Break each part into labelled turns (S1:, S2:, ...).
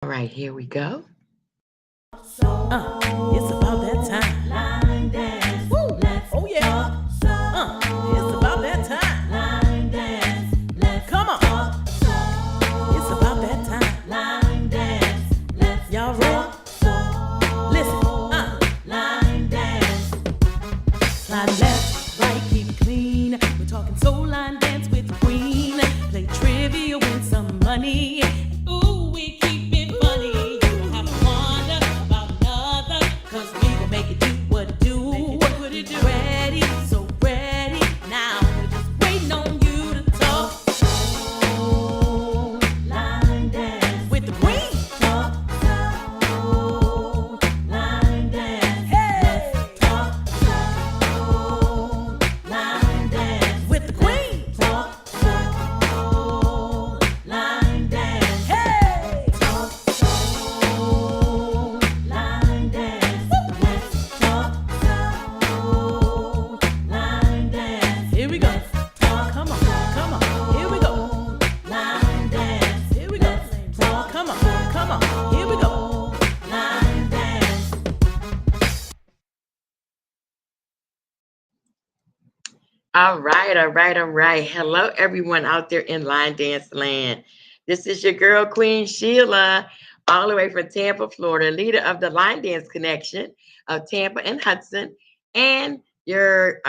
S1: All right, here we go.
S2: It's about that time. Line dance. Woo. Oh yeah. It's about that time. Line dance. Come on. It's about that time. Line dance. Y'all ready? Listen. Line dance. Slide left, right, keep it clean. We're talking soul line dance with the queen. Play trivia, win some money. Ooh, we keep it funny. You don't have to wonder about another, 'cause we gon' make it do what it do. What it do. Ready, so ready. Now we're just waiting on you to talk. Soul line dance with the queen. Talk soul line dance. Hey, talk soul line dance with the queen. Talk soul line dance. Hey, talk soul line dance. Let's talk soul line dance. Here we go. Talk, come on, come on. Here we go. Line dance. Here we go. Talk, come on, come on. Here we go. Line dance.
S1: All right, all right, all right. Hello, everyone out there in Line Dance Land. This is your girl, Queen Sheila, all the way from Tampa, Florida, leader of the Line Dance Connection of Tampa and Hudson, and your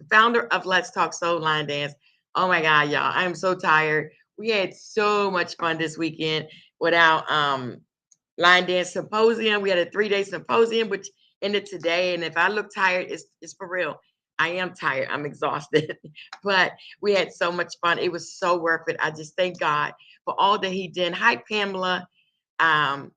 S1: founder of Let's Talk Soul Line Dance. Oh my God, y'all, I am so tired. We had so much fun this weekend with our Line Dance Symposium. We had a 3-day symposium, which ended today. And if I look tired, it's for real. I am tired. I'm exhausted. But we had so much fun. It was so worth it. I just thank God for all that He did. Hi, Pamela. Um,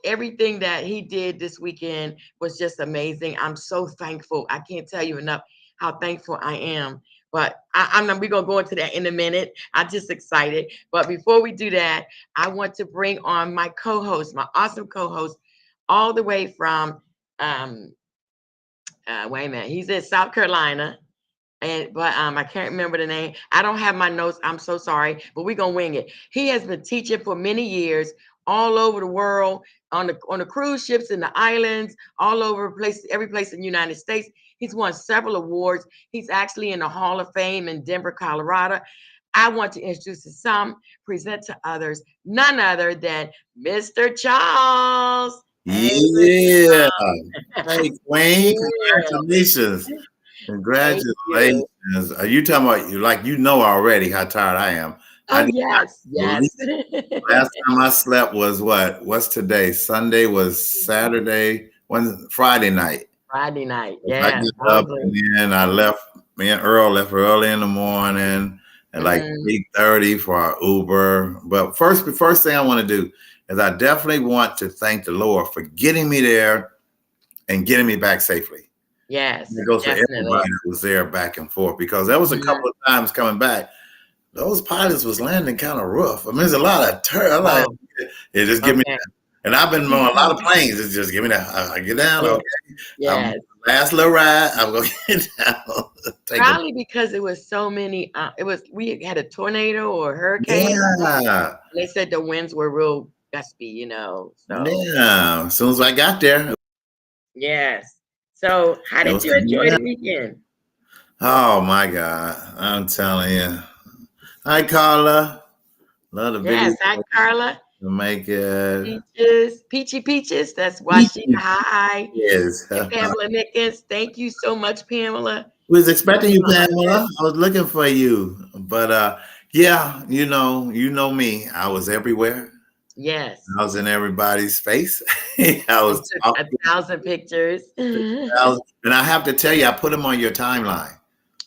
S1: everything that He did this weekend was just amazing. I'm so thankful. I can't tell you enough how thankful I am. But I'm not, we're gonna go into that in a minute. I'm just excited. But before we do that, I want to bring on my co-host, my awesome co-host, all the way from wait a minute, he's in South Carolina. And but I can't remember the name. I don't have my notes. I'm so sorry, but we're gonna wing it. He has been teaching for many years all over the world on the cruise ships in the islands, all over place, every place in the United States. He's won several awards. He's actually in the Hall of Fame in Denver, Colorado. I want to introduce to some, present to others, none other than Mr. Charles. Hey,
S3: Yeah.
S1: Mr.
S3: Hey, Queen,
S1: Yeah.
S3: congratulations.
S1: Thank you.
S3: Congratulations. Are you talking about you like you know already how tired I am? I
S1: Oh,
S3: did not
S1: yes,
S3: believe
S1: yes.
S3: last time I slept was what? What's today? Sunday was Saturday. When Friday night.
S1: Friday night.
S3: I
S1: Yeah,
S3: get up
S1: probably.
S3: and then I left. Me and Earl left early in the morning at like
S1: Mhm.
S3: 8:30 for our Uber. But the first thing I want to do is I definitely want to thank the Lord for getting me there and getting me back safely.
S1: Yes,
S3: It goes for everybody
S1: definitely.
S3: that was there back and forth because there was a
S1: Mhm.
S3: couple of times coming back. Those pilots was landing kind of rough. I mean, there's a lot of turn. Like,
S1: Oh,
S3: it just give me,
S1: okay.
S3: and I've been on a lot of planes. It's just give me that. I get down.
S1: Yeah,
S3: Okay, I'm
S1: yes.
S3: last little ride. I'm gonna get down. Take a
S1: Probably because it was so many, we had a tornado or hurricane,
S3: yeah,
S1: and they said the winds were real gusty, so
S3: yeah. As soon as I got there,
S1: yes. So how
S3: it
S1: did
S3: was
S1: you enjoy
S3: yeah.
S1: the weekend?
S3: Oh my God, I'm telling you. Hi, Carla. Love the video.
S1: Yes, hi, Carla.
S3: To make it.
S1: Peaches, Peachy Peaches, that's Washita High.
S3: Yes.
S1: And Pamela Nickens, thank you so much, Pamela.
S3: Was
S1: You
S3: expecting
S1: came
S3: you,
S1: up my
S3: Pamela. I was looking for you, but yeah, you know me. I was everywhere.
S1: yes,
S3: I was in everybody's face. I
S1: and
S3: was
S1: took
S3: talking,
S1: 1,000 pictures.
S3: and I have to tell you, I put them on your timeline.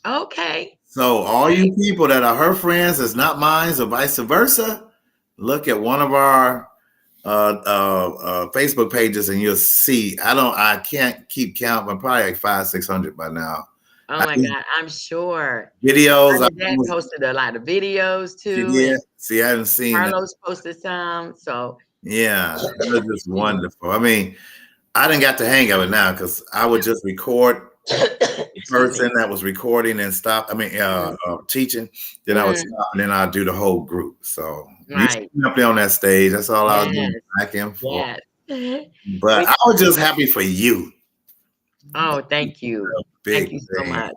S1: Okay,
S3: So all
S1: okay.
S3: you people that are her friends, is not mine, or vice versa. Look at one of our Facebook pages, and you'll see. I can't keep count, but probably like 500, 600 by now.
S1: Oh
S3: I
S1: my
S3: mean,
S1: God, I'm sure.
S3: videos.
S1: Bernadette posted a lot of videos
S3: She
S1: too,
S3: did.
S1: and
S3: See, I haven't seen that.
S1: Carlos posted some. So,
S3: Yeah, that was just wonderful. I mean, I didn't got to hang of it now because I would just record
S1: Excuse me.
S3: person that was recording and stop. I mean, teaching. Then I would stop, and then I'd do the whole group. So you
S1: Right.
S3: up there on that stage. That's all I was doing,
S1: Yes.
S3: back and forth.
S1: Yes.
S3: But I was just happy for you.
S1: Oh, thank you.
S3: Big
S1: Thank you so
S3: thing.
S1: much.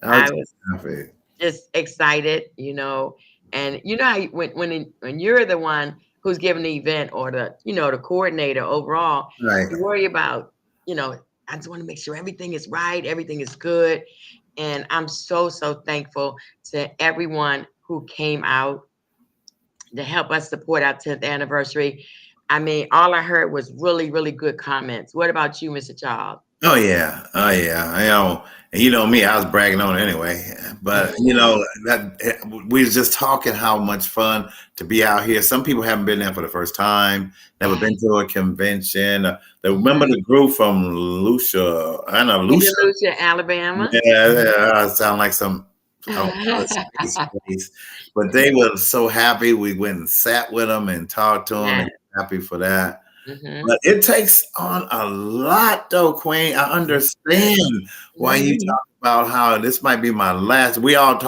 S3: I
S1: I
S3: was
S1: was
S3: happy.
S1: just excited, and how when you're the one who's giving the event or the coordinator overall,
S3: Right.
S1: you worry about, I just want to make sure everything is right, everything is good. And I'm so thankful to everyone who came out to help us support our 10th anniversary. I mean, all I heard was really, really good comments. What about you, Mr. Charles?
S3: Oh yeah. And you know me, I was bragging on it anyway. But that we was just talking how much fun to be out here. Some people haven't been there for the first time, never been to a convention. They remember the group from Lucia,
S1: Alabama.
S3: Yeah, I sound like some space. But they were so happy. We went and sat with them and talked to them, and happy for that. But it takes on a lot, though, Queen. I understand why you talk about how this might be my last. We all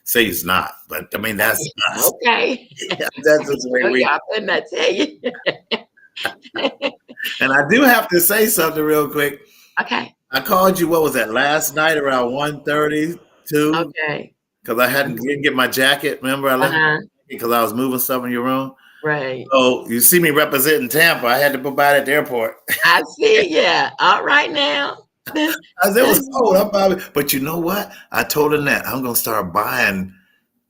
S3: say it's not, but I mean that's us.
S1: Okay.
S3: That's just the way we.
S1: I could not tell you.
S3: And I do have to say something real quick.
S1: Okay.
S3: I called you. What was that? Last night around 1:32.
S1: Okay.
S3: Because I didn't get my jacket. Remember, I left because I was moving stuff in your room.
S1: Right.
S3: So you see me representing Tampa. I had to put by at the airport.
S1: I see. Yeah. All right now.
S3: I said it was cold. But you know what? I told her that I'm gonna start buying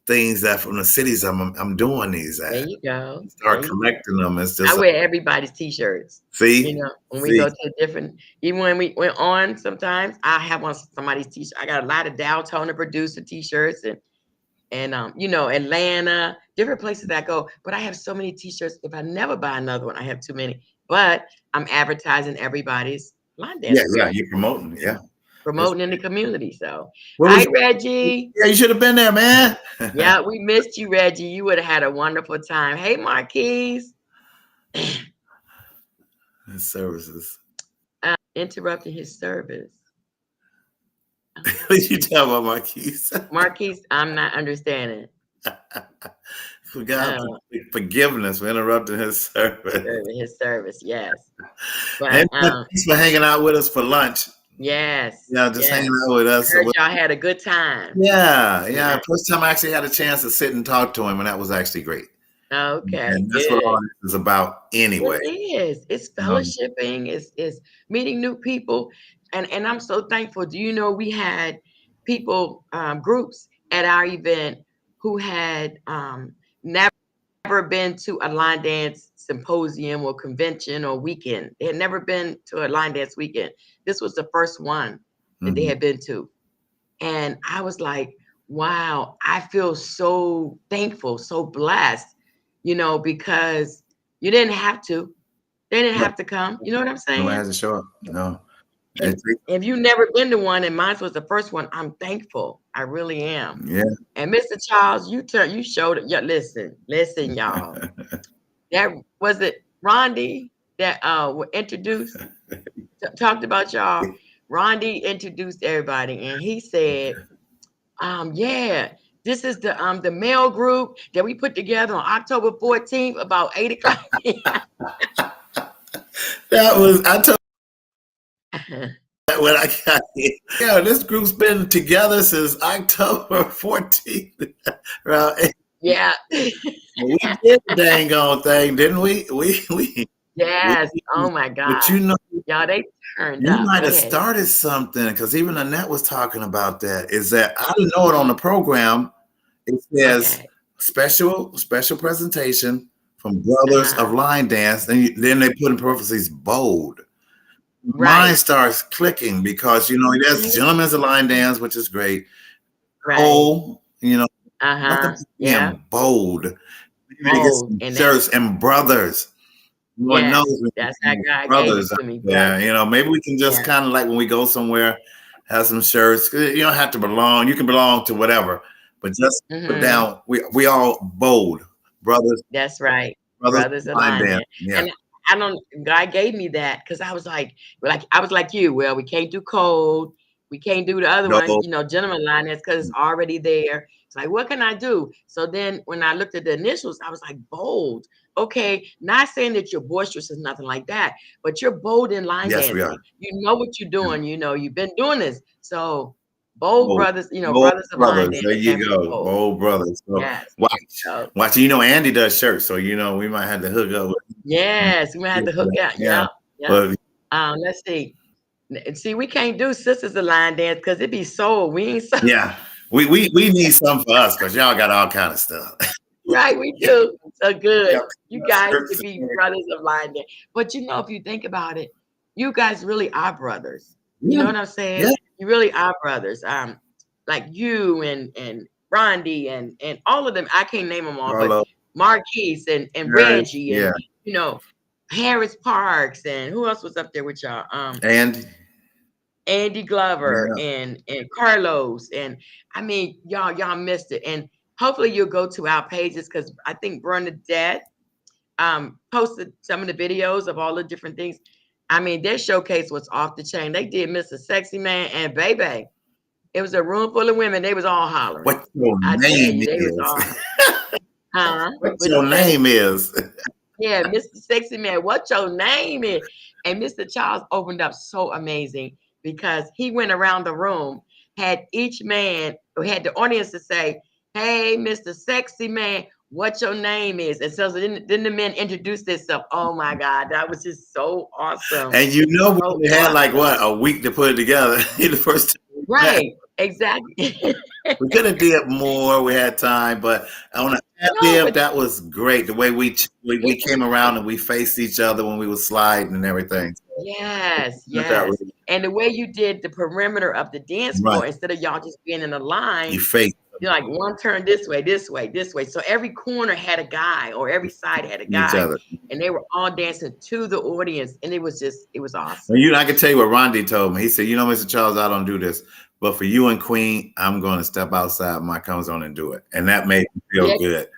S3: things that from the cities I'm doing these at.
S1: There you go.
S3: Start collecting them. It's just
S1: I wear everybody's t-shirts.
S3: See,
S1: when we go to different, even when we went on, sometimes I have on somebody's t-shirt. I got a lot of Dow Toner producer t-shirts and Atlanta, different places I go. But I have so many t-shirts. If I never buy another one, I have too many. But I'm advertising everybody's line dance.
S3: Yeah, you're promoting. Yeah.
S1: Promoting in the community. So, hi, Reggie.
S3: Yeah, you should have been there, man.
S1: Yeah, we missed you, Reggie. You would have had a wonderful time. Hey, Marquise.
S3: His services.
S1: Interrupting his service.
S3: What you tell about Marquise?
S1: Marquise, I'm not understanding.
S3: We got forgiveness for interrupting his service.
S1: His service, yes. But,
S3: and thanks for hanging out with us for lunch.
S1: Yes.
S3: Yeah, just hanging out with us.
S1: Heard y'all had a good time.
S3: Yeah. First time I actually had a chance to sit and talk to him, and that was actually great.
S1: Okay.
S3: And that's what all this is about anyway.
S1: It is. It's fellowshipping. It's meeting new people. And I'm so thankful. Do you know we had people, groups at our event who had never been to a line dance symposium or convention or weekend. They had never been to a line dance weekend. This was the first one that they had been to. And I was like, wow, I feel so thankful, so blessed, because you didn't have to. They didn't have to come. You know what I'm saying?
S3: No one has to show up. No.
S1: If you've never been to one and mine was the first one, I'm thankful. I really am.
S3: Yeah.
S1: And Mr. Charles, you showed it. Yeah, listen, y'all. That was it. Rondi that introduced, talked about y'all. Rondi introduced everybody, and he said, this is the male group that we put together on October 14th about 8 o'clock.
S3: I told when I got here. Yeah, this group's been together since October 14th. Around 8.
S1: Yeah.
S3: We did the dang on thing, didn't we?
S1: Yes. Oh my God.
S3: But
S1: y'all, they turned up.
S3: You might have started something, because even Annette was talking about that. Is that I didn't know it on the program. It says special presentation from Brothers of Line Dance. Then they put in parentheses bold.
S1: Right.
S3: Mine starts clicking because there's Gentlemen's of Line Dance, which is great.
S1: Right.
S3: Oh,
S1: Yeah.
S3: Bold. And shirts and Brothers. One knows
S1: that's how God
S3: Brothers.
S1: gave it to me.
S3: Yeah, maybe we can just kind of like when we go somewhere, have some shirts. You don't have to belong. You can belong to whatever, but just put down. We all bold Brothers.
S1: That's right. Brothers of Line Dance.
S3: Yeah.
S1: And God gave me that because I was like you. Well, we can't do code. we can't do the other one,
S3: No.
S1: you know, gentleman line dance because it's already there. It's like, what can I do? So then when I looked at the initials, I was like, bold. Okay, not saying that you're boisterous or nothing like that, but you're bold in line
S3: Yes, we are.
S1: dancing. You know what you're doing. You know, you've been doing this. So bold
S3: Bold.
S1: brothers, you know,
S3: Bold
S1: brothers of line
S3: brothers.
S1: dance.
S3: There you
S1: have to be
S3: go.
S1: bold.
S3: Bold brothers. So
S1: Yes.
S3: watch.
S1: So,
S3: Watch. You know, Andy does shirts, so you know we might have to hook up with
S1: yes, we might have to hook out.
S3: Yeah.
S1: Yeah.
S3: But
S1: Let's see. See, we can't do sisters of line dance because it be sold. We ain't sold.
S3: yeah. We need some for us because y'all got all kind of stuff.
S1: Right, we do. So good.
S3: Yep.
S1: You guys could be brothers of line dance. But you know, if you think about it, you guys really are brothers. You know what I'm saying?
S3: Yeah.
S1: You really are brothers. Like you and Rondi and all of them. I can't name them all, but Marquise and Reggie and you know, Harris Parks and who else was up there with y'all? Andy Glover and Carlos. And I mean, y'all missed it. And hopefully you'll go to our pages because I think Bernadette posted some of the videos of all the different things. I mean, their showcase was off the chain. They did Mr. Sexy Man and Baby. It was a room full of women. They was all hollering.
S3: What your name is? What your name is?
S1: Yeah, Mr. Sexy Man, what your name is? And Mr. Charles opened up so amazing because he went around the room, had each man, or had the audience to say, hey, Mr. Sexy Man, what your name is. And so then the men introduced themselves. Oh my God, that was just so awesome.
S3: And you know, we had like what, a week to put it together. The first time.
S1: Right, exactly.
S3: We could have did more. We had time, but on that was great. The way we came around and we faced each other when we were sliding and everything.
S1: Yes. And the way you did the perimeter of the dance floor instead of y'all just being in a line,
S3: you faced.
S1: You're like one turn this way. So every corner had a guy, or every side had a guy, and they were all dancing to the audience, and it was awesome.
S3: I can tell you what Rondi told me. He said, "You know, Mr. Charles, I don't do this, but for you and Queen, I'm going to step outside my comfort zone and do it," and that made me feel good.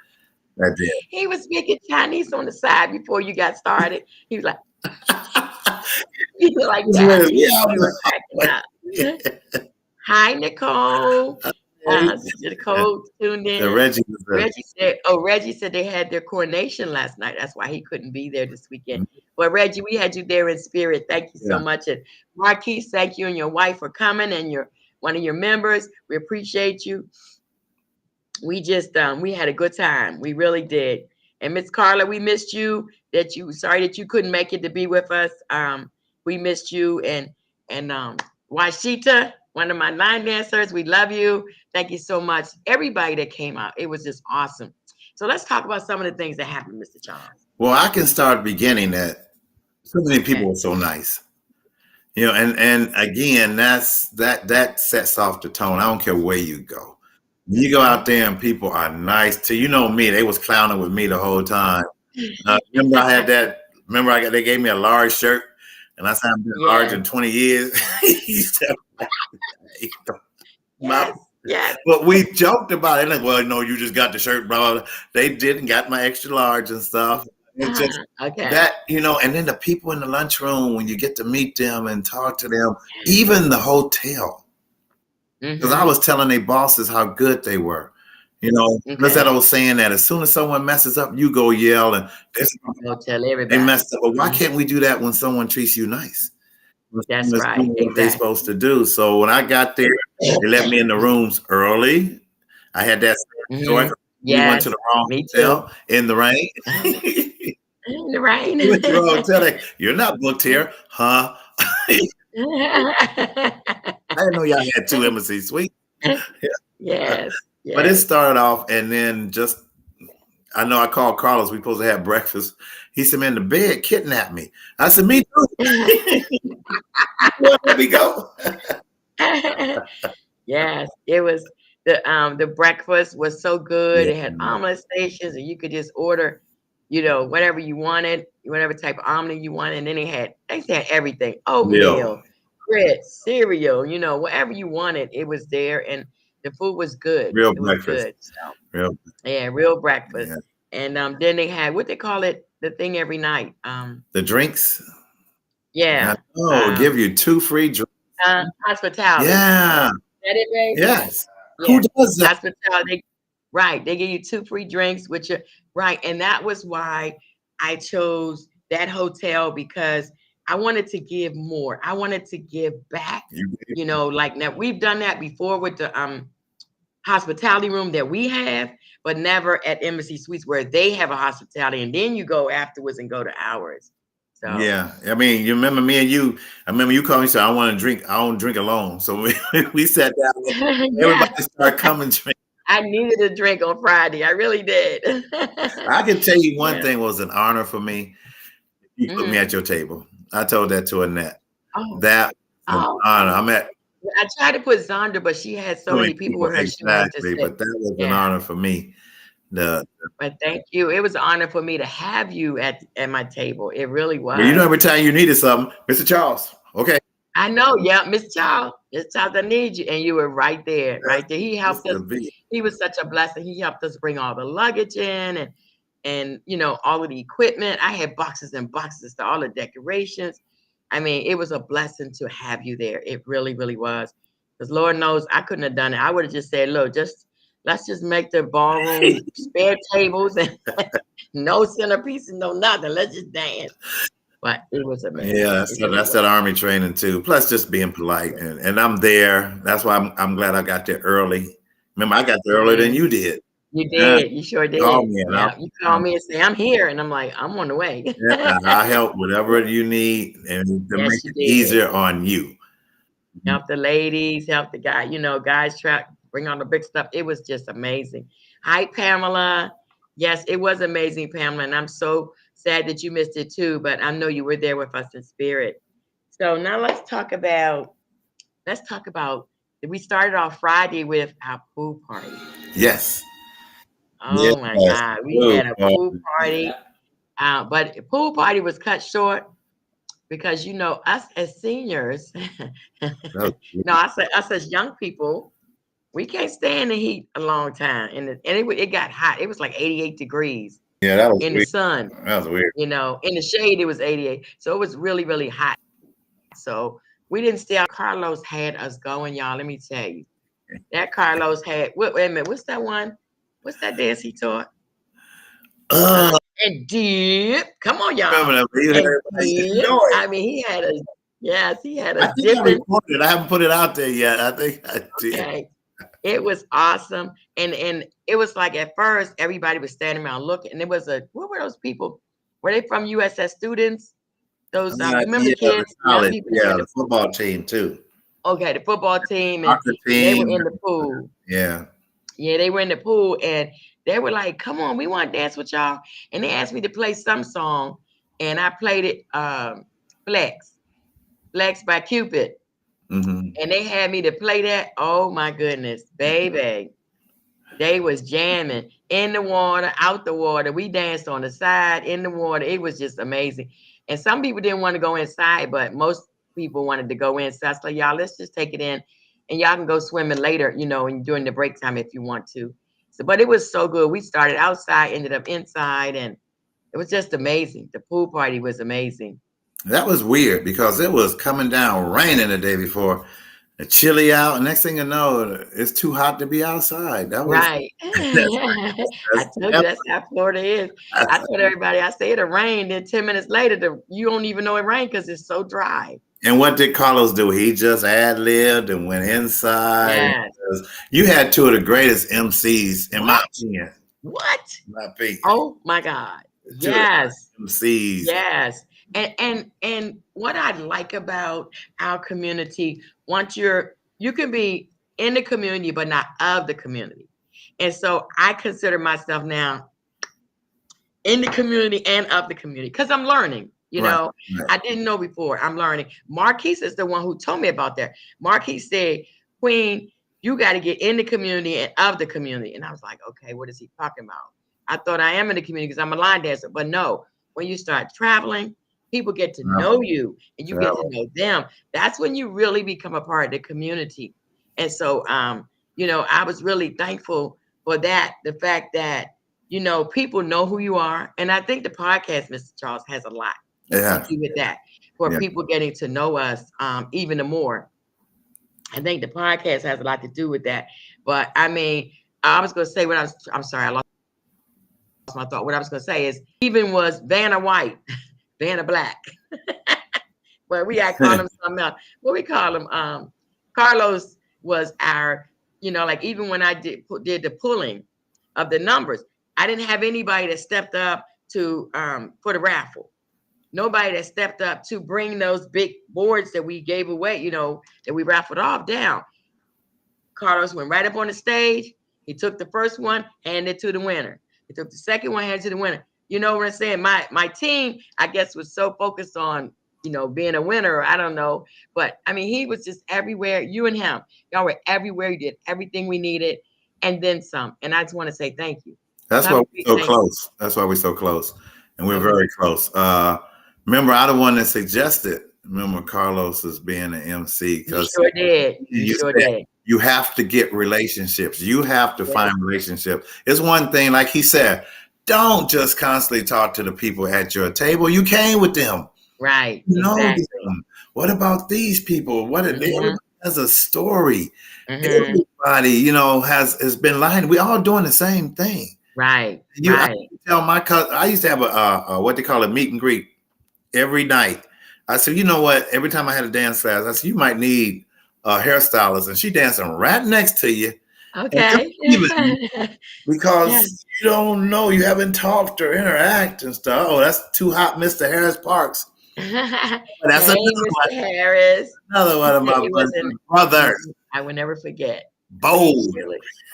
S3: That did.
S1: He was speaking Chinese on the side before you got started. He was like, he was like that. Hi, Nicole. Nicole tuned in. Reggie said they had their coronation last night. That's why he couldn't be there this weekend. But Reggie, we had you there in spirit. Thank you so much. And Marquise, thank you and your wife for coming, and one of your members. We appreciate you. We just we had a good time. We really did. And Miss Carla, we missed you. Sorry that you couldn't make it to be with us. We missed you. And Washita, one of my line dancers, we love you. Thank you so much. Everybody that came out, it was just awesome. So let's talk about some of the things that happened, Mr. Charles.
S3: Well, I can start beginning that so many people were so nice. You know, and again, that sets off the tone. I don't care where you go. You go out there and people are nice to you. Know me, they was clowning with me the whole time. Remember I had that. Remember they gave me a large shirt, and I said I've been large in 20 years.
S1: Yes.
S3: But we joked about it. Like, well, no, you just got the shirt, bro. They didn't got my extra large and stuff. It's just that, you know, and then the people in the lunchroom, when you get to meet them and talk to them, even the hotel. Because I was telling their bosses how good they were. You know, there's that old saying that as soon as someone messes up, you go yell and
S1: tell everybody
S3: they messed up. But why can't we do that when someone treats you nice?
S1: That's right.
S3: What they're supposed to do. So when I got there, they let me in the rooms early. I had that joy. We went to the wrong hotel in the rain.
S1: In the rain.
S3: We went to the wrong hotel. You're not booked here, huh? I didn't know y'all had 2 embassy suites.
S1: Yes.
S3: But it started off, and then I know I called Carlos. We supposed to have breakfast. He said, "Man, the bed kidnapped me." I said, "Me too." Let me go.
S1: Yes, it was the breakfast was so good. It had omelet stations, and you could just order, you know, whatever you wanted, whatever type of omelet you wanted. And then they had everything: oatmeal, grits, cereal, you know, whatever you wanted, it was there, and the food was good.
S3: Real breakfast.
S1: Real breakfast. Yeah. And then they had what they call it, the thing every night.
S3: The drinks.
S1: Yeah.
S3: Give you 2 free drinks.
S1: Hospitality.
S3: Yeah.
S1: That it, babe?
S3: Yes.
S1: Yeah.
S3: Who does that?
S1: Hospitality. Right. They give you 2 free drinks, which are right. And that was why I chose that hotel, because I wanted to give more. I wanted to give back. You know, like now we've done that before with the hospitality room that we have, but never at Embassy Suites where they have a hospitality, and then you go afterwards and go to ours. So
S3: Yeah, I mean, you remember me and you. I remember you called me and said, "I want to drink. I don't drink alone." So we sat down.
S1: yeah,
S3: Everybody started coming drink.
S1: I needed a drink on Friday. I really did.
S3: I can tell you one
S1: Yeah.
S3: thing was an honor for me. You put me at your table. I told that to Annette.
S1: Oh,
S3: That was an honor. I'm at
S1: I tried to put Zonda, but she had so many people with her. She wanted to
S3: exactly,
S1: sit.
S3: but that was an
S1: Yeah.
S3: honor for me.
S1: But thank you. It was an honor for me to have you at my table. It really was.
S3: You know, every time you needed something, Mr. Charles. Okay.
S1: I know. Yeah, Miss Charles. Miss Charles, I need you. And you were right there, right there. He helped us. He was such a blessing. He helped us bring all the luggage in and you know, all of the equipment. I had boxes and boxes to all the decorations. I mean, it was a blessing to have you there. It really, really was. Because Lord knows I couldn't have done it. I would have just said, look, let's just make the ballroom spare tables and no centerpiece and no nothing. Let's just dance. But it was amazing.
S3: Yeah, that's that Army training too. Plus, just being polite, and I'm there. That's why I'm glad I got there early. Remember, I got there earlier than you did.
S1: You did. You sure did.
S3: Call me
S1: you call me and say I'm here, and I'm like, I'm on the way.
S3: Yeah, I'll help whatever you need, and to make it easier on you.
S1: Help the ladies, help the guy. You know, guys try bring on the big stuff. It was just amazing. Hi, Pamela. Yes, it was amazing, Pamela, and I'm so sad that you missed it too. But I know you were there with us in spirit. So now let's talk about. We started off Friday with our pool party.
S3: Yes.
S1: Oh my God, we had a pool party, but the pool party was cut short because you know us as seniors, no, I said us as young people, we can't stay in the heat a long time, and it got hot. It was like 88 degrees.
S3: Yeah, that was
S1: in
S3: weird.
S1: The sun.
S3: That was weird.
S1: You know, in the shade it was 88, so it was really, really hot. So we didn't stay out. Carlos had us going, y'all. Let me tell you, that Carlos had. Wait a minute, what's that one? What's that dance he taught? And dip. Come on, y'all. I mean, he had a dip.
S3: I haven't put it out there yet. I think I did.
S1: Okay. It was awesome. And it was like at first everybody was standing around looking, and it was what were those people? Were they from USS students? Those remember kids?
S3: The football team too.
S1: Okay, the football team, and they were in the pool.
S3: Yeah.
S1: Yeah, they were in the pool, and they were like, "Come on, we want to dance with y'all." And they asked me to play some song, and I played it, Flex by Cupid.
S3: Mm-hmm.
S1: And they had me to play that. Oh my goodness, baby. They was jamming in the water, out the water. We danced on the side, in the water. It was just amazing. And some people didn't want to go inside, but most people wanted to go inside. So y'all, let's just take it in. And y'all can go swimming later, you know, and during the break time if you want to. So, but it was so good. We started outside, ended up inside, and it was just amazing. The pool party was amazing.
S3: That was weird because it was coming down raining the day before, chilly out. And next thing you know, it's too hot to be outside. That was
S1: right. I told you that's how Florida is. I told everybody, I say it'll rain. Then 10 minutes later, you don't even know it rained because it's so dry.
S3: And what did Carlos do? He just ad-libbed and went inside.
S1: Yes.
S3: You had two of the greatest MCs in my opinion.
S1: What?
S3: My opinion.
S1: Oh my God. Yes.
S3: MCs.
S1: Yes. And what I like about our community, once you can be in the community, but not of the community. And so I consider myself now in the community and of the community because I'm learning. You know, I didn't know before. I'm learning. Marquise is the one who told me about that. Marquise said, Queen, you got to get in the community and of the community. And I was like, okay, what is he talking about? I thought I am in the community because I'm a line dancer. But no, when you start traveling, people get to know you and you get to know them. That's when you really become a part of the community. And so, you know, I was really thankful for that. The fact that, you know, people know who you are. And I think the podcast, Mr. Charles, has a lot to do with that for people getting to know us even more. I think the podcast has a lot to do with that. But I mean, I was going to say I'm sorry, I lost my thought. What I was going to say is even was Vanna White, Vanna Black. Well, we got call him something else. What we call him? Carlos was our, like even when I did the pulling of the numbers, I didn't have anybody that stepped up to for the raffle. Nobody that stepped up to bring those big boards that we gave away, that we raffled off down. Carlos went right up on the stage. He took the first one, handed it to the winner. He took the second one, handed it to the winner. You know what I'm saying? My team, I guess, was so focused on, being a winner. I don't know. But I mean, he was just everywhere. You and him, y'all were everywhere. You did everything we needed and then some. And I just want to say thank you.
S3: That's why we're so close. That's why we're so close. And we're very close. Remember, I'm the one that suggested, Carlos as being an MC.
S1: You sure did. You sure did.
S3: You have to get relationships. You have to find relationships. It's one thing, like he said, don't just constantly talk to the people at your table. You came with them.
S1: Right.
S3: Know them. What about these people? What are they? Everybody has a story. Everybody, has been lying. We all doing the same thing.
S1: Right.
S3: I tell my cousin, I used to have a what they call a meet and greet every night. I said, you know what? Every time I had a dance class, I said, you might need a hairstylist, and she dancing right next to you.
S1: Okay.
S3: Because you don't know, you haven't talked or interact and stuff. Oh, that's too hot, Mr. Harris Parks. That's
S1: hey, Mr. Harris.
S3: Another one of my brothers.
S1: I will never forget.
S3: Bold.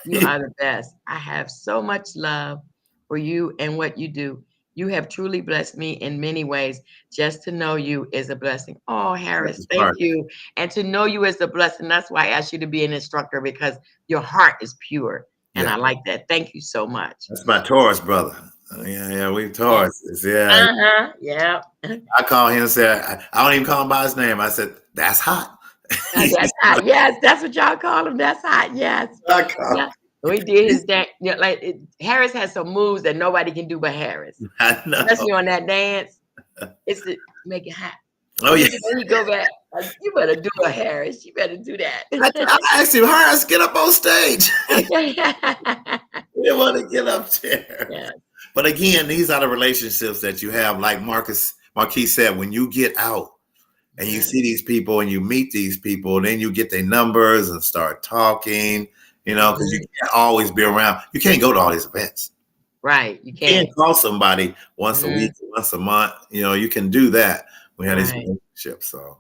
S1: You are the best. I have so much love for you and what you do. You have truly blessed me in many ways. Just to know you is a blessing. Oh, Harris, thank you. And to know you is a blessing. That's why I asked you to be an instructor, because your heart is pure. And I like that. Thank you so much.
S3: That's my Taurus brother. Yeah, we Taurus. Yeah.
S1: Yeah.
S3: I call him and say, I don't even call him by his name. I said, that's hot.
S1: That's hot. Yes, that's what y'all call him. That's hot. Yes. We did his dance. Harris has some moves that nobody can do but Harris.
S3: I know.
S1: Especially on that dance. It's to make it hot.
S3: Oh, yeah.
S1: Then you go back. You better do a Harris. You better do that.
S3: I asked him, Harris, get up on stage. You didn't want to get up there. Yeah. But again, these are the relationships that you have. Like Marquis said, when you get out and you see these people and you meet these people, then you get their numbers and start talking, because you can't always be around. You can't go to all these events.
S1: Right. You can't.
S3: You can't call somebody once a week, once a month. You can do that. We have these relationships. So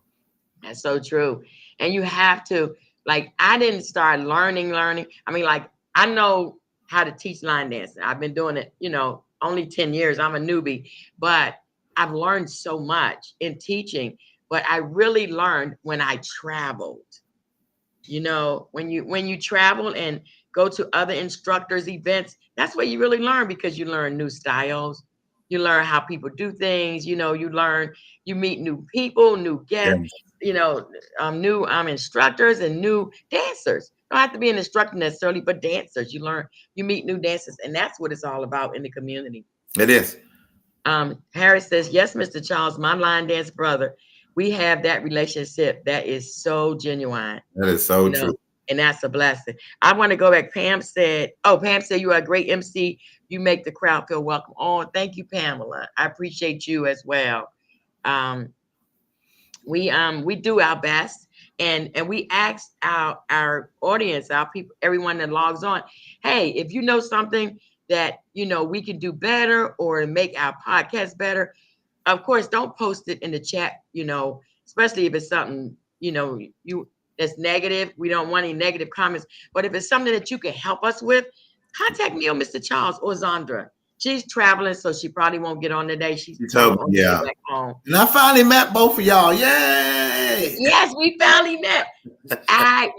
S1: that's so true. And you have to, I didn't start learning. I mean, I know how to teach line dancing. I've been doing it, only 10 years. I'm a newbie, but I've learned so much in teaching. But I really learned when I traveled. When you travel and go to other instructors' events, that's where you really learn, because you learn new styles. You learn how people do things. You meet new people, new guests, new instructors and new dancers. Don't have to be an instructor necessarily, but dancers. You meet new dancers, and that's what it's all about in the community.
S3: It is.
S1: Harris says, yes, Mr. Charles, my line dance brother. We have that relationship that is so genuine.
S3: That is so true.
S1: And that's a blessing. I want to go back. Pam said you are a great MC. You make the crowd feel welcome. Oh, thank you, Pamela. I appreciate you as well. We do our best, and we ask our audience, our people, everyone that logs on, hey, if you know something that we can do better or make our podcast better, of course, don't post it in the chat, especially if it's something, that's negative. We don't want any negative comments. But if it's something that you can help us with, contact me or Mr. Charles or Zandra. She's traveling, so she probably won't get on today. She's back home.
S3: And I finally met both of y'all. Yay!
S1: Yes, we finally met. I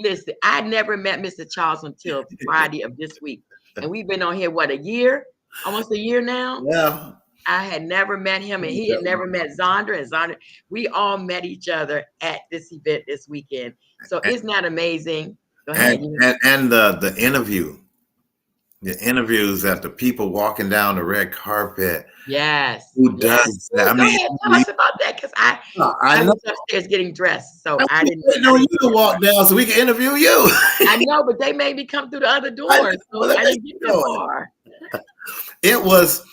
S1: never met Mr. Charles until Friday of this week. And we've been on here, a year? Almost a year now?
S3: Yeah.
S1: I had never met him, and he had never met Zandra. And Zandra, we all met each other at this event this weekend. So isn't that amazing? Go ahead.
S3: And the interview The interviews after people walking down the red carpet.
S1: Yes.
S3: Who
S1: Yes.
S3: does that? I
S1: Go
S3: mean,
S1: ahead, tell us about that because I
S3: I know.
S1: was upstairs getting dressed, so I
S3: We
S1: didn't.
S3: waiting on you to walk down so we can interview you.
S1: I know, but they made me come through the other
S3: I
S1: door,
S3: know.
S1: so I didn't get that far.
S3: It was.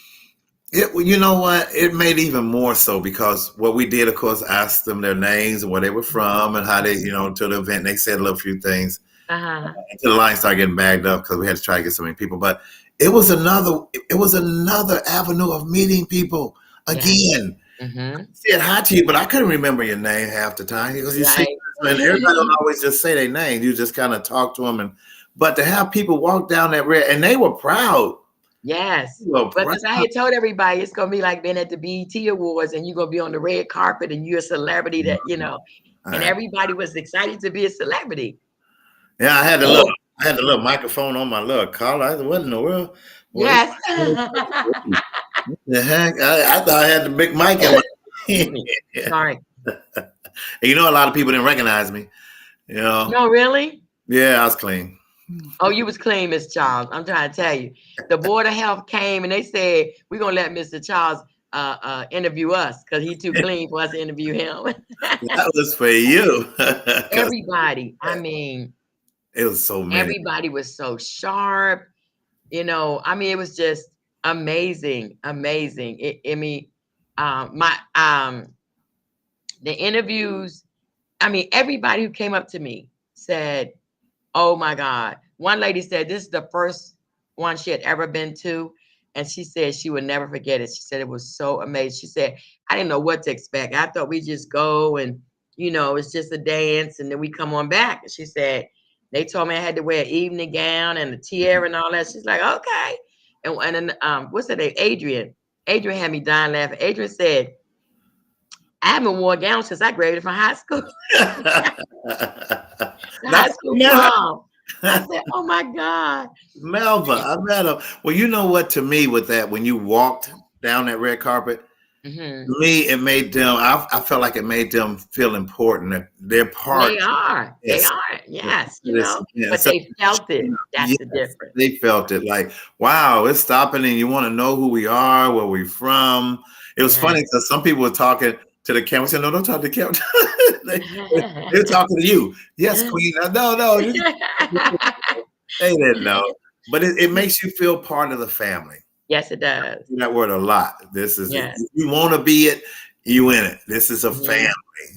S3: You know what? It made even more so because what we did, of course, asked them their names and where they were from and how they, to the event. They said a little few things.
S1: Uh-huh.
S3: Until the line started getting bagged up because we had to try to get so many people. But it was another avenue of meeting people again.
S1: Mm-hmm.
S3: Said hi to you, but I couldn't remember your name half the time because you see, and everybody don't always just say their name. You just kind of talk to them, but to have people walk down that red, and they were proud.
S1: Yes, because I had told everybody it's gonna be like being at the BET Awards, and you're gonna be on the red carpet, and you're a celebrity that and everybody was excited to be a celebrity.
S3: Yeah, I had the little microphone on my little collar. I said, "What in the world?"
S1: Yes.
S3: The heck! I thought I had the big mic in my
S1: Sorry.
S3: And a lot of people didn't recognize me.
S1: No, really?
S3: Yeah, I was clean.
S1: Oh, you was clean, Miss Charles. I'm trying to tell you. The Board of Health came and they said, we're going to let Mr. Charles interview us because he's too clean for us to interview him.
S3: That was for you.
S1: Everybody. I mean.
S3: It was so many.
S1: Everybody was so sharp. I mean, it was just amazing. Amazing. The interviews, I mean, everybody who came up to me said, oh my God. One lady said this is the first one she had ever been to. And she said she would never forget it. She said it was so amazing. She said, I didn't know what to expect. I thought we just go and, it's just a dance and then we come on back. And she said, they told me I had to wear an evening gown and a tiara and all that. She's like, okay. And then what's her name? Adrian. Adrian had me dying laughing. Adrian said, I haven't worn a gown since I graduated from high school. High school prom. I said, oh my God.
S3: Melva, I met her. Well, you know what, to me, with that, when you walked down that red carpet, to me, it made them, I felt like it made them feel important. That they're part.
S1: They are.
S3: Yes.
S1: They are. Yes.
S3: Yes.
S1: But they felt it. That's the difference.
S3: They felt it like, wow, it's stopping and you want to know who we are, where we're from. It was funny because some people were talking to the camera. Said, no, don't talk to the camera. They're talking to you. Yes, Queen. No. They didn't know. But it makes you feel part of the family.
S1: Yes, it does.
S3: That word a lot. This is if you want to be it, you in it. This is a family.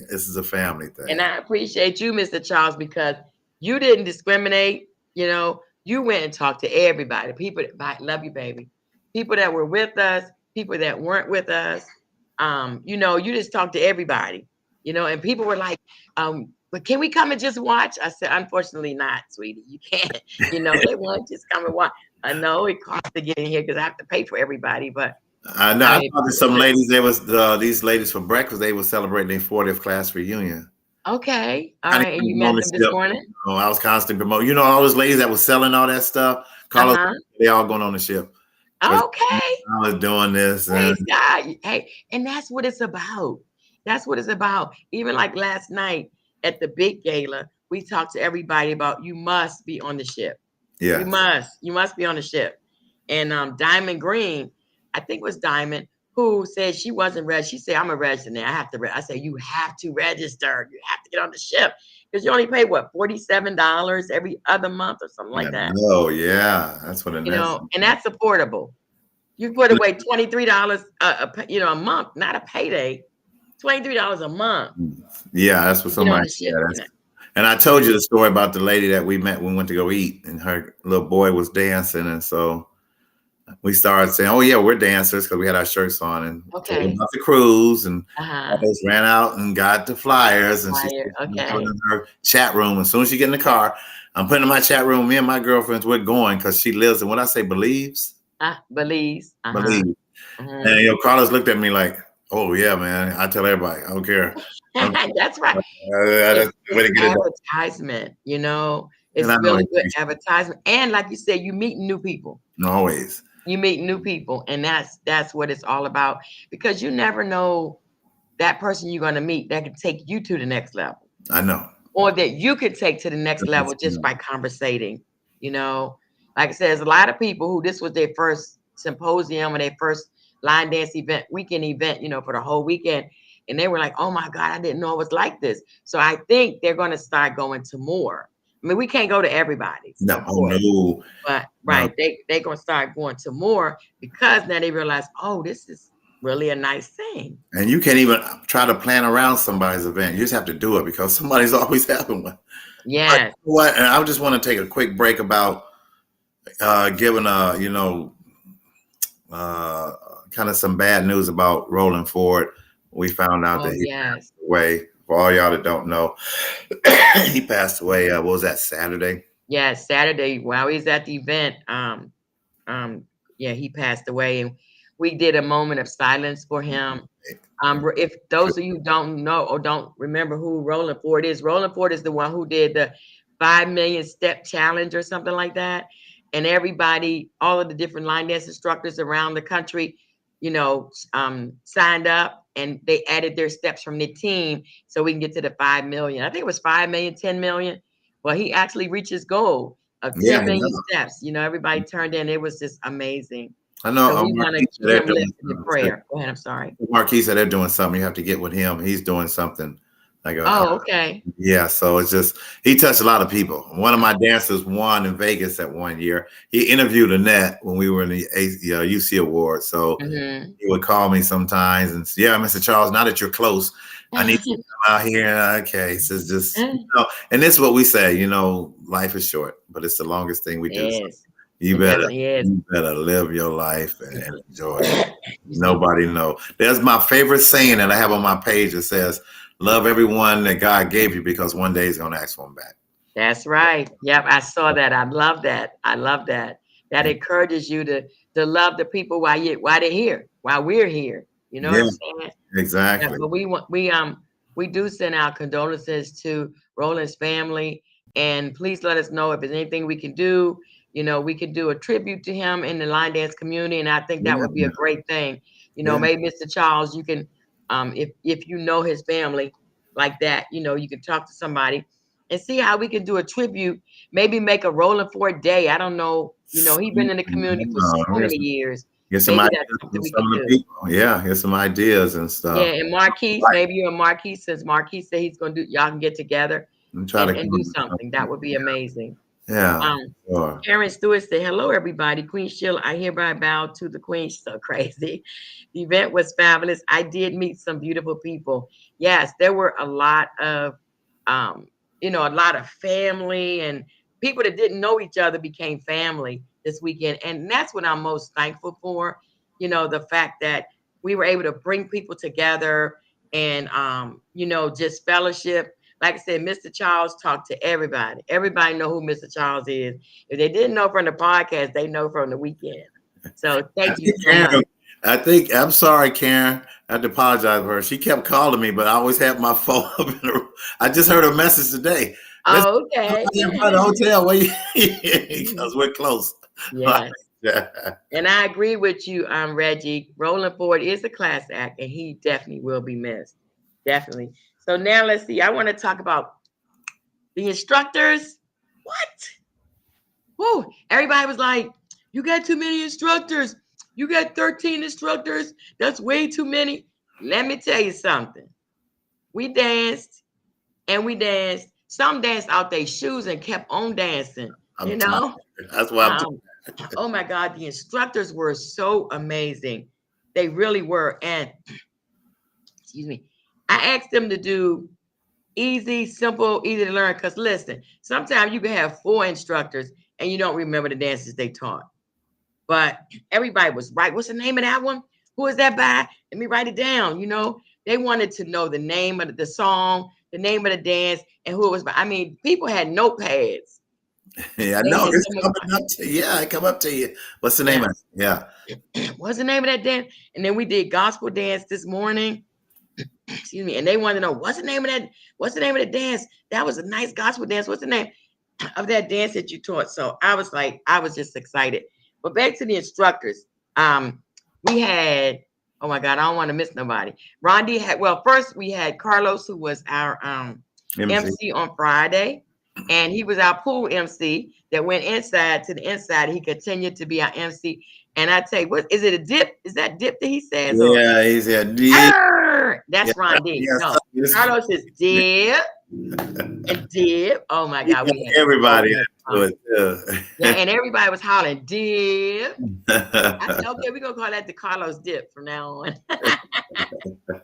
S3: This is a family thing.
S1: And I appreciate you, Mr. Charles, because you didn't discriminate. You went and talked to everybody. People that love you, baby. People that were with us, people that weren't with us. You just talked to everybody. And people were like, but can we come and just watch? I said, unfortunately not, sweetie. You can't. They want to just come and watch. I know it costs to get in here because I have to pay for everybody, but
S3: I know. I talked to some ladies. There was these ladies for breakfast. They were celebrating their 40th class reunion.
S1: Okay, all right. And you met them this morning?
S3: Oh, I was constantly promoting. All those ladies that was selling all that stuff. Carlos, they all going on the ship.
S1: Okay.
S3: I was doing this.
S1: Praise God. Hey, and that's what it's about. That's what it's about. Even like last night at the big gala, we talked to everybody about you must be on the ship. Yeah, you must be on the ship. And Diamond Green, I think it was Diamond, who said she wasn't registered. She said, I'm a register now. I have to. I said, you have to register. You have to get on the ship because you only pay what, $47 every other month or something like that.
S3: Oh yeah, that's what it is.
S1: And that's affordable. You put away $23 a month, not a payday. $23 a month.
S3: Yeah, that's what somebody said. And I told you the story about the lady that we met when we went to go eat, and her little boy was dancing, and so we started saying, "Oh yeah, we're dancers," because we had our shirts on, and told them about the cruise, and I just ran out and got the flyers, and she put in her chat room. As soon as she get in the car, I'm putting in my chat room. Me and my girlfriends, we're going because she lives in what I say, Believes.
S1: Belize.
S3: Believe. And Carlos looked at me like, oh yeah, man. I tell everybody, I don't care.
S1: That's right. It's advertisement, it's really good advertisement. And like you said, you meet new people.
S3: Always.
S1: You meet new people, and that's what it's all about. Because you never know that person you're going to meet that can take you to the next level.
S3: I know.
S1: Or that you could take to the next level just by conversating. like I said, there's a lot of people who this was their first symposium or their first line dance event, weekend event, for the whole weekend. And they were like, oh my God, I didn't know it was like this. So I think they're going to start going to more. I mean, we can't go to everybody's.
S3: No, no.
S1: But right, they're going to start going to more because now they realize, oh, this is really a nice thing.
S3: And you can't even try to plan around somebody's event. You just have to do it because somebody's always having one.
S1: Yeah.
S3: What? And I just want to take a quick break about giving kind of some bad news about Roland Ford. We found out that he passed away. For all y'all that don't know, he passed away. What was that, Saturday?
S1: Yeah, Saturday. While he's at the event, he passed away, and we did a moment of silence for him. If those of you don't know or don't remember who Roland Ford is the one who did the 5 million step challenge or something like that. And everybody, all of the different line dance instructors around the country, signed up and they added their steps from their team so we can get to the 5 million. I think it was 5 million, 10 million. Well, he actually reached his goal of 10 million steps. Everybody turned in. It was just amazing.
S3: I know.
S1: So we want to give him a prayer. Go ahead. I'm sorry.
S3: Marquis said they're doing something. You have to get with him. He's doing something.
S1: Okay.
S3: Yeah. So it's just, he touched a lot of people. One of my dancers won in Vegas that one year. He interviewed Annette when we were in the UC Awards. So he would call me sometimes and say, yeah, Mr. Charles, now that you're close, I need you to come out here. Okay. So it's just, and this is what we say, life is short, but it's the longest thing we do.
S1: Yes.
S3: So you better live your life and enjoy it. Nobody know. There's my favorite saying that I have on my page that says, love everyone that God gave you because one day he's going to ask for them back.
S1: That's right. Yep. I saw that. I love that. That encourages you to love the people while they're here, while we're here. You know what I'm saying?
S3: Exactly.
S1: Yeah, but we do send our condolences to Roland's family, and please let us know if there's anything we can do. We can do a tribute to him in the line dance community, and I think that would be a great thing. Maybe Mr. Charles, you can, if you know his family like that, you can talk to somebody and see how we can do a tribute. Maybe make a Roland Ford Day. I don't know. He's been in the community for so many years.
S3: Get some ideas from some of the people. Yeah, get some ideas and stuff.
S1: Yeah, and Marquise, maybe you and Marquise, since Marquise said he's going to do, y'all can get together and do something. That would be amazing.
S3: Yeah.
S1: Sure. Karen Stewart said, hello, everybody. Queen Sheila, I hereby bow to the Queen. So crazy. The event was fabulous. I did meet some beautiful people. Yes, there were a lot of, a lot of family and people that didn't know each other became family this weekend. And that's what I'm most thankful for. The fact that we were able to bring people together and, just fellowship. Like I said, Mr. Charles talked to everybody. Everybody know who Mr. Charles is. If they didn't know from the podcast, they know from the weekend. So thank you.
S3: Karen, I'm sorry, Karen. I have to apologize for her. She kept calling me, but I always have my phone up in her. I just heard her message today.
S1: Oh, okay.
S3: By the hotel, because we're close.
S1: Yes. Yeah. And I agree with you, Reggie. Roland Ford is a class act, and he definitely will be missed. Definitely. So now let's see. I want to talk about the instructors. What? Whoa. Everybody was like, you got too many instructors. You got 13 instructors. That's way too many. Let me tell you something. We danced and we danced. Some danced out their shoes and kept on dancing.
S3: That's why I'm
S1: oh my God. The instructors were so amazing. They really were. And excuse me. I asked them to do easy, simple, easy to learn. Because listen, sometimes you can have 4 instructors and you don't remember the dances they taught. But everybody was right. What's the name of that one? Who is that by? Let me write it down. They wanted to know the name of the song, the name of the dance, and who it was by. I mean, people had notepads.
S3: Yeah, I know. It's coming up to you. Yeah, I come up to you. What's the name of it? Yeah.
S1: What's the name of that dance? And then we did gospel dance this morning. Excuse me. And they wanted to know what's the name of that? What's the name of the dance? That was a nice gospel dance. What's the name of that dance that you taught? So I was just excited. But back to the instructors. We had, oh my God, I don't want to miss nobody. Rondi first we had Carlos, who was our MC on Friday. and he was our pool MC that went inside to the inside. He continued to be our MC. And I tell you, what is it? A dip? Is that dip that he says? Or
S3: Yeah, he said dip.
S1: that's Ron D. No, Carlos is dip and dip. Oh my God, we had
S3: everybody into it.
S1: Yeah, and everybody was hollering dip. I said, okay, we're gonna call that the Carlos dip from now on. I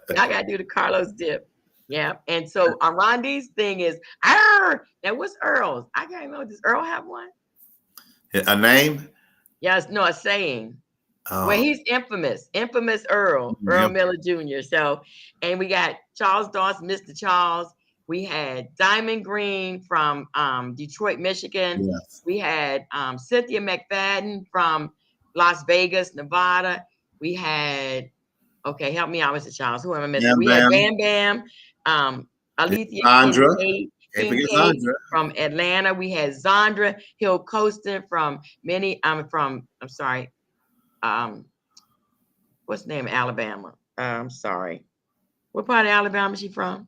S1: gotta do the Carlos dip. Yeah. And so Ron D's thing is now what's Earl's? I can't remember. Does Earl have one?
S3: A name?
S1: Yes, no, a saying.
S3: Oh.
S1: Well, he's infamous Earl Miller Jr. So, and we got Charles Dawson, Mr. Charles. We had Diamond Green from Detroit, Michigan.
S3: Yes.
S1: We had Cynthia McFadden from Las Vegas, Nevada. We had, okay, help me out, Mr. Charles. Who am I missing? We had Bam Bam, Alethea
S3: Sandra.
S1: Kincaid from Atlanta. We had Zandra Hill Costin from what's the name of Alabama? I'm sorry. What part of Alabama is she from?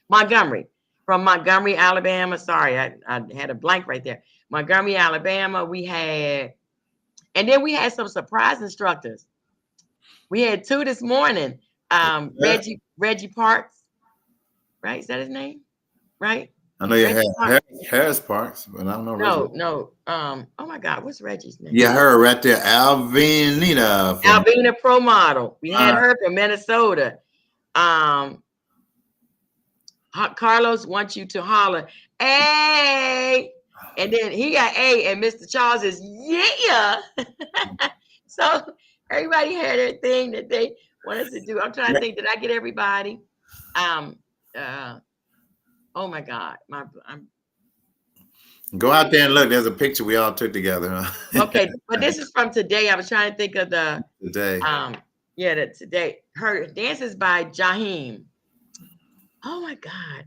S1: Montgomery. From Montgomery, Alabama. Sorry, I had a blank right there. Montgomery, Alabama. And then we had some surprise instructors. We had two this morning. Reggie Parks, right? Is that his name? Right?
S3: I know you had Harris Parks, but I don't know.
S1: No. Oh my God, what's Reggie's name?
S3: Yeah, her right there, Alvina.
S1: Alvina Pro Model. We had her from Minnesota. Carlos wants you to holler, hey, and then he got A, and Mr. Charles is yeah. So everybody had their thing that they wanted to do. I'm trying to think, did I get everybody? Oh my God,
S3: go out there and look. There's a picture we all took together. Huh?
S1: Okay, but this is from today. I was trying to think of the
S3: today.
S1: Today. Her dance is by Jaheim. Oh my God,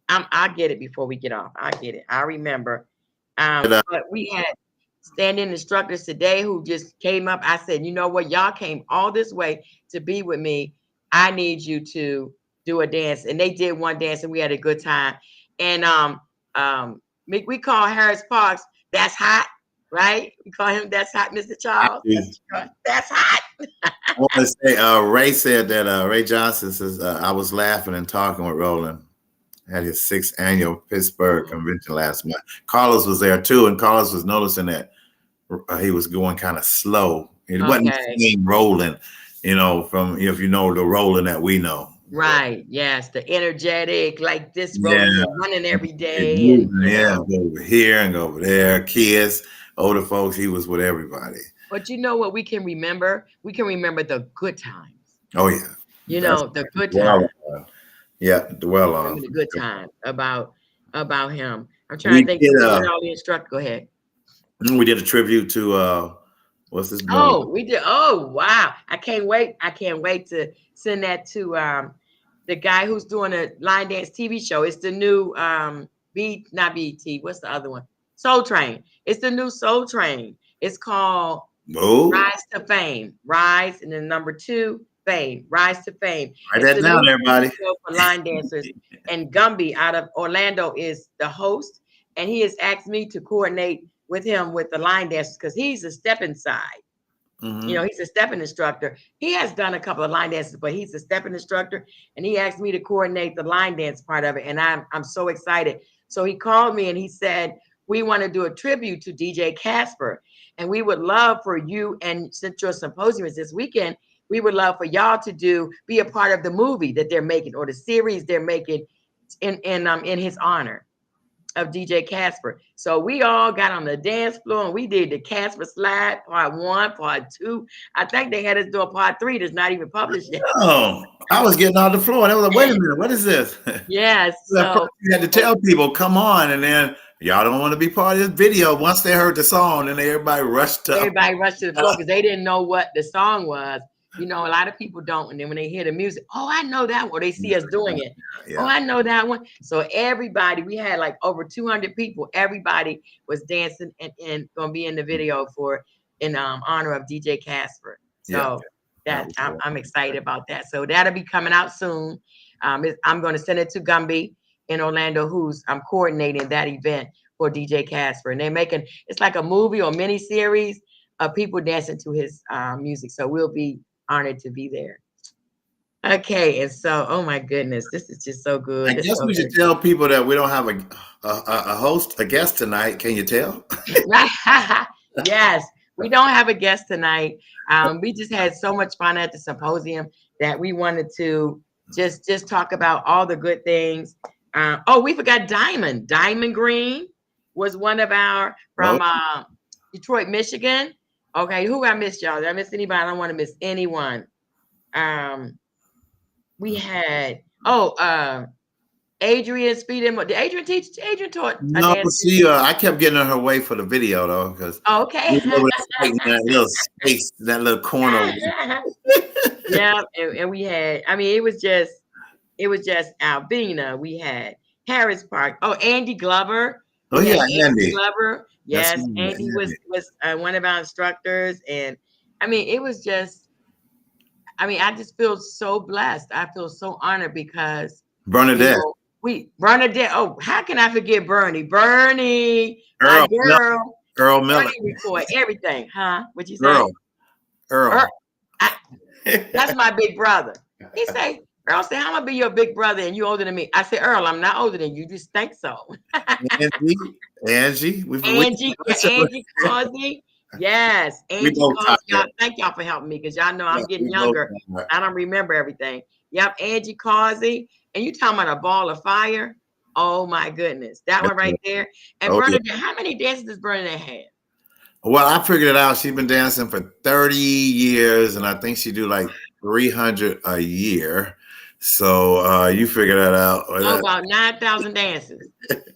S1: I'll get it before we get off. I get it. I remember. But we had stand-in instructors today who just came up. I said, you know what? Y'all came all this way to be with me. I need you to do a dance. And they did one dance and we had a good time. And we call Harris Parks, that's hot, right? We call him That's Hot, Mr. Charles. That's hot.
S3: I want to say, Ray said that, Ray Johnson says, I was laughing and talking with Roland at his 6th annual Pittsburgh convention last month. Carlos was there too, and Carlos was noticing that he was going kind of slow. It wasn't the same Roland, from, if you know the Roland that we know.
S1: Right. Yes. The energetic, like this Roland running every day.
S3: Go over here and go over there. Kids, older folks, he was with everybody.
S1: But you know what we can remember? We can remember the good times.
S3: Oh, yeah.
S1: The good times.
S3: The
S1: good time about him. I'm trying to think all the instructors. Go ahead.
S3: We did a tribute to what's this?
S1: We did. Oh wow! I can't wait to send that to the guy who's doing a line dance TV show. It's the new not BET. What's the other one? Soul Train. It's the new Soul Train. It's called Rise to Fame. Rise and then number 2. Fame, Rise to Fame.
S3: Write that down, everybody.
S1: For line dancers, and Gumby out of Orlando is the host, and he has asked me to coordinate with him with the line dancers because he's a stepping side.
S3: Mm-hmm.
S1: He's a stepping instructor. He has done a couple of line dances, but he's a stepping instructor, and he asked me to coordinate the line dance part of it, and I'm so excited. So he called me and he said, we want to do a tribute to DJ Casper, and we would love for you, and since your symposium is this weekend, we would love for y'all to be a part of the movie that they're making or the series they're making in his honor of DJ Casper. So we all got on the dance floor and we did the Casper slide, part 1, part 2. I think they had us do a part 3 that's not even published yet.
S3: Oh, I was getting on the floor and I was like, wait a minute, what is this?
S1: Yes. So
S3: you had to tell people, come on, and then y'all don't want to be part of this video. Once they heard the song, and everybody rushed to
S1: the floor because they didn't know what the song was. A lot of people don't. And then when they hear the music, oh, I know that one. Or they see us doing it. Yeah. Oh, I know that one. So everybody, we had like over 200 people. Everybody was dancing and going to be in the video in honor of DJ Casper. So I'm excited about that. So that'll be coming out soon. I'm going to send it to Gumby. in Orlando who's coordinating that event for DJ Casper, and they're making it's like a movie or mini series of people dancing to his music. So we'll be honored to be there. Okay, and so oh my goodness, this is just so good.
S3: I guess we should tell people that we don't have a guest tonight. Can you tell?
S1: Yes, we don't have a guest tonight. We just had so much fun at the symposium that we wanted to just talk about all the good things. Oh, we forgot Diamond. Diamond Green was one of our from Detroit, Michigan. Okay, who I missed, y'all? Did I miss anybody? I don't want to miss anyone. We had Adrian Speed. Did Adrian teach? Adrian taught.
S3: No, see, I kept getting on her way for the video though, because
S1: okay,
S3: that little space, that little corner.
S1: Yeah, and we had. I mean, it was just Albina. We had Harris Park. Oh, Andy Glover.
S3: Oh yeah, Andy
S1: Glover. Yes, Andy was one of our instructors, and I mean, it was just. I mean, I just feel so blessed. I feel so honored because
S3: Bernadette.
S1: Bernadette. Oh, how can I forget Bernie? Bernie,
S3: Earl,
S1: girl.
S3: Earl Miller.
S1: Record everything, huh? What'd you say?
S3: Earl.
S1: That's my big brother. He say, Earl said, how am I be your big brother and you older than me? I said, Earl, I'm not older than you. You just think so. Angie Causey. Yes, Angie Causey. Y'all, thank y'all for helping me because y'all know I'm getting younger. I don't remember everything. Yep, Angie Causey. And you talking about a ball of fire? Oh my goodness. That one right there. And Bernadette, how many dances does Bernadette have?
S3: Well, I figured it out. She's been dancing for 30 years, and I think she do like 300 a year. So you figure that out.
S1: Oh, about 9,000 dances.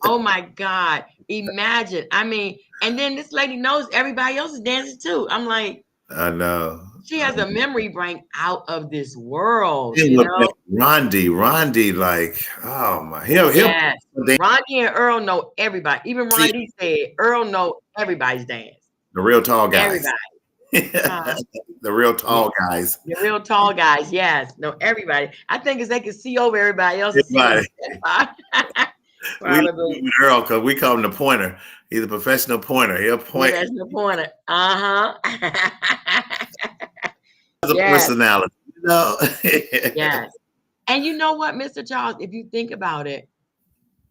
S1: Oh my God. Imagine. I mean, and then this lady knows everybody else is dancing too. I'm like,
S3: I know.
S1: She has a memory brain out of this world.
S3: You know? Rondi, like, oh my,
S1: yes. Rondi and Earl know everybody. Even Rondi said Earl know everybody's dance.
S3: The real tall guys.
S1: Everybody.
S3: The real tall guys.
S1: The real tall guys, yes. No, everybody. I think it's they can see over everybody else.
S3: We Earl, because we call him the pointer. He's a professional pointer. He'll point.
S1: Professional pointer. Uh-huh.
S3: As a personality, you know.
S1: Yes. And you know what, Mr. Charles, if you think about it,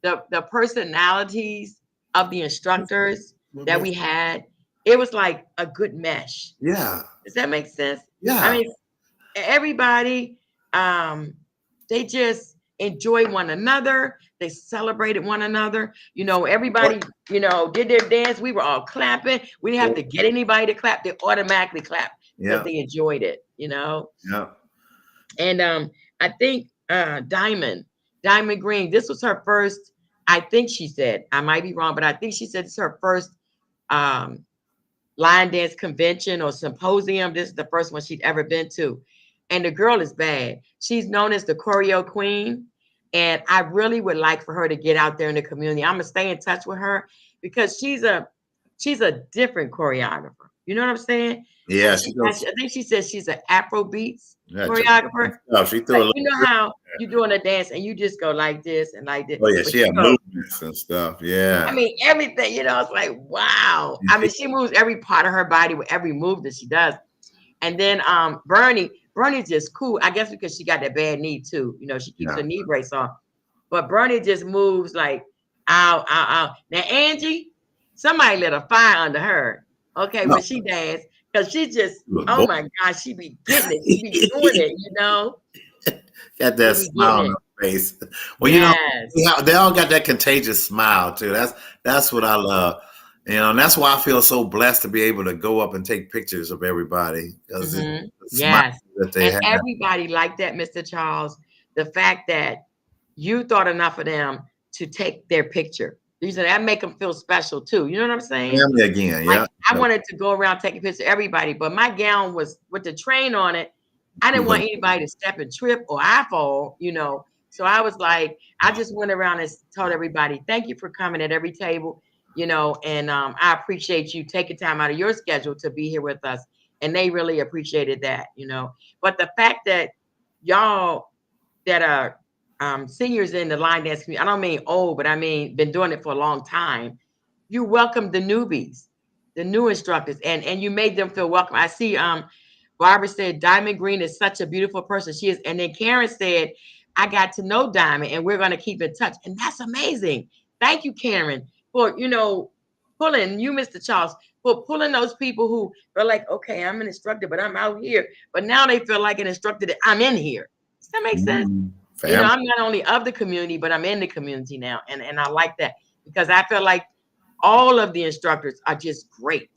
S1: the personalities of the instructors that we had, it was like a good mesh.
S3: Yeah.
S1: Does that make sense?
S3: Yeah.
S1: I mean, everybody, they just enjoy one another. They celebrated one another. You know, everybody, you know, did their dance. We were all clapping. We didn't have to get anybody to clap. They automatically clapped because they enjoyed it, you know?
S3: Yeah.
S1: And I think Diamond Green, this was her first, I think she said, I might be wrong, but I think she said it's her first line dance convention or symposium. This is the first one she'd ever been to. And the girl is bad. She's known as the choreo queen. And I really would like for her to get out there in the community. I'm gonna stay in touch with her because she's a different choreographer. You know what I'm saying?
S3: Yeah,
S1: I think she says she's an Afrobeats choreographer.
S3: Oh, she threw
S1: like, you know how you're doing a dance and you just go like this and like this.
S3: Oh yeah, she had movements and stuff. Yeah.
S1: I mean, everything, you know, it's like, wow. I mean, she moves every part of her body with every move that she does. And then Bernie's just cool. I guess because she got that bad knee too. You know, she keeps her knee brace on. But Bernie just moves like, ow, ow, ow. Now, Angie, somebody lit a fire under her. Okay, when she danced. Because she just, oh my gosh, she be getting it. She be doing it, you know?
S3: Got that smile on her face. Well, you know, they all got that contagious smile too. That's what I love. You know, and that's why I feel so blessed to be able to go up and take pictures of everybody.
S1: Yes. That they have. Everybody like that, Mr. Charles. The fact that you thought enough of them to take their picture. That make them feel special too. You know what I'm saying?
S3: Family again, yeah.
S1: I wanted to go around taking pictures of everybody, but my gown was with the train on it. I didn't want anybody to step and trip or I fall, you know. So I was like, I just went around and told everybody, thank you for coming at every table, you know, and I appreciate you taking time out of your schedule to be here with us. And they really appreciated that, you know. But the fact that y'all that are seniors in the line dance community, I don't mean old, but I mean been doing it for a long time. You welcome the newbies, the new instructors, and you made them feel welcome. I see Barbara said Diamond Green is such a beautiful person. She is. And then Karen said, I got to know Diamond and we're going to keep in touch. And that's amazing. Thank you, Karen, for, pulling you, Mr. Charles, for pulling those people who are like, okay, I'm an instructor, but I'm out here. But now they feel like an instructor that I'm in here. Does that make sense? I'm not only of the community, but I'm in the community now. And I like that because I feel like all of the instructors are just great.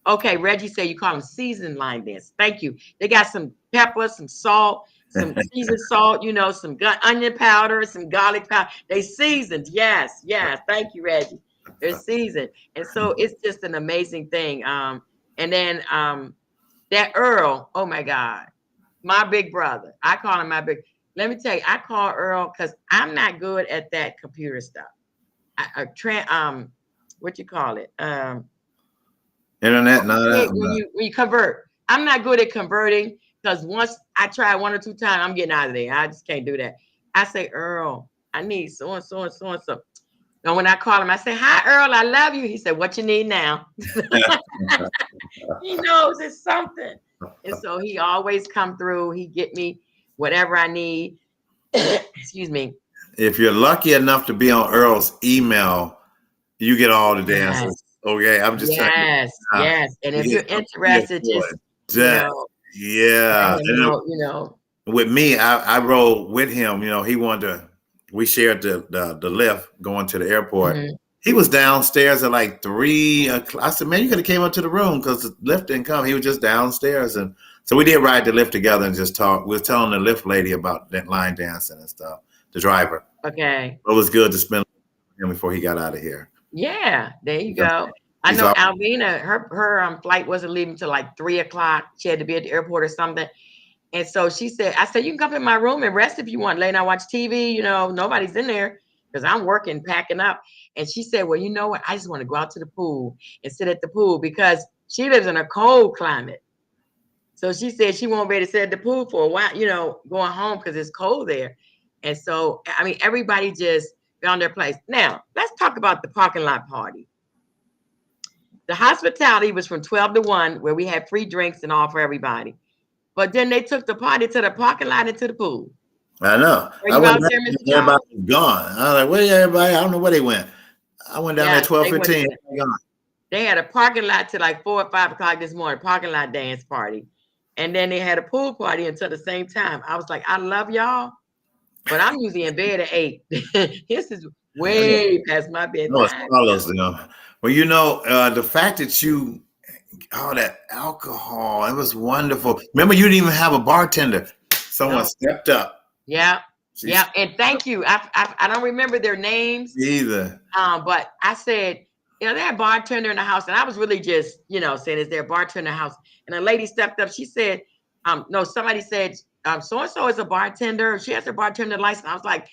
S1: Okay, Reggie said you call them seasoned line dance. Thank you. They got some pepper, some salt, some seasoned salt, some onion powder, some garlic powder. They seasoned. Yes. Thank you, Reggie. They're seasoned. And so it's just an amazing thing. And then that Earl, oh my God, my big brother. I call him my big. Let me tell you, I call Earl because I'm not good at that computer stuff. What you call it?
S3: Internet,
S1: when you convert, I'm not good at converting because once I try 1 or 2 times, I'm getting out of there. I just can't do that. I say, Earl, I need so and so and so and so. And when I call him, I say, hi, Earl, I love you. He said, what you need now? He knows it's something. And so he always come through. He get me whatever I need. Excuse me.
S3: If you're lucky enough to be on Earl's email, you get all the dances. Yes. Okay, I'm just
S1: telling you. Yes. And if you're interested,
S3: with me, I rode with him. He wanted to. We shared the lift going to the airport. Mm-hmm. He was downstairs at like 3 o'clock. I said, man, you could have came up to the room because the lift didn't come. He was just downstairs. And so we did ride the lift together and just talk. We were telling the lift lady about that line dancing and stuff, the driver.
S1: Okay.
S3: It was good to spend him before he got out of here.
S1: Yeah, there you go. I know Alvina, her flight wasn't leaving till like 3 o'clock. She had to be at the airport or something. And so she said, I said, you can come in my room and rest if you want. Lay down, watch TV. Nobody's in there because I'm working, packing up. And she said, well, you know what? I just want to go out to the pool and sit at the pool because she lives in a cold climate. So she said she won't be able to sit at the pool for a while, going home because it's cold there. And so, I mean, everybody just found their place. Now, let's talk about the parking lot party. The hospitality was from 12 to 1, where we had free drinks and all for everybody. But then they took the party to the parking lot and to the pool.
S3: I know. Everybody was gone. I was like, where everybody? I don't know where they went. I went down there 12:15.
S1: They had a parking lot till like 4 or 5 o'clock this morning, parking lot dance party. And then they had a pool party until the same time. I was like, I love y'all, but I'm usually in bed at 8. This is way past my bedtime.
S3: No, it's Carlos, Well, the fact that all that alcohol, it was wonderful. Remember, you didn't even have a bartender. Someone stepped up.
S1: Yeah. And thank you. I don't remember their names
S3: either.
S1: But I said, they had a bartender in the house, and I was really just, saying, is there a bartender in the house? And a lady stepped up. She said, no, somebody said, so-and-so is a bartender. She has her bartender license. I was like,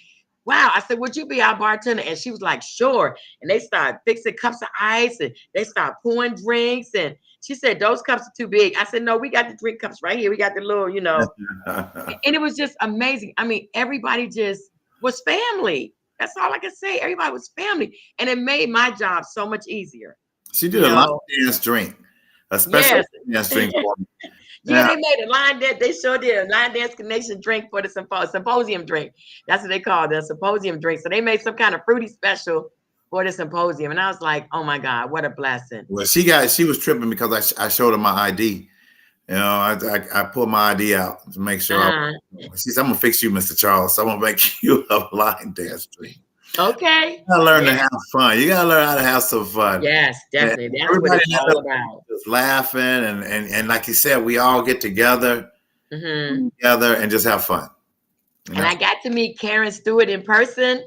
S1: wow. I said, would you be our bartender? And she was like, sure. And they started fixing cups of ice, and they started pouring drinks. And she said, those cups are too big. I said, no, we got the drink cups right here. We got the little, And it was just amazing. I mean, everybody just was family. That's all I can say. Everybody was family. And it made my job so much easier.
S3: She did a line dance drink, a special dance drink for me.
S1: Yeah, they made a line dance. They sure did a line dance connection drink for the symposium drink. That's what they call it, the symposium drink. So they made some kind of fruity special for the symposium. And I was like, oh my God, what a blessing.
S3: Well, she was tripping because I showed her my ID. I pulled my ID out to make sure. She said, I'm gonna fix you, Mr. Charles. So I'm gonna make you a line dance drink.
S1: Okay.
S3: You gotta learn to have fun. You gotta learn how to have some fun.
S1: Yes, definitely. And that's what it's all about.
S3: Just laughing and like you said, we all get together and just have fun.
S1: And I got to meet Karen Stewart in person.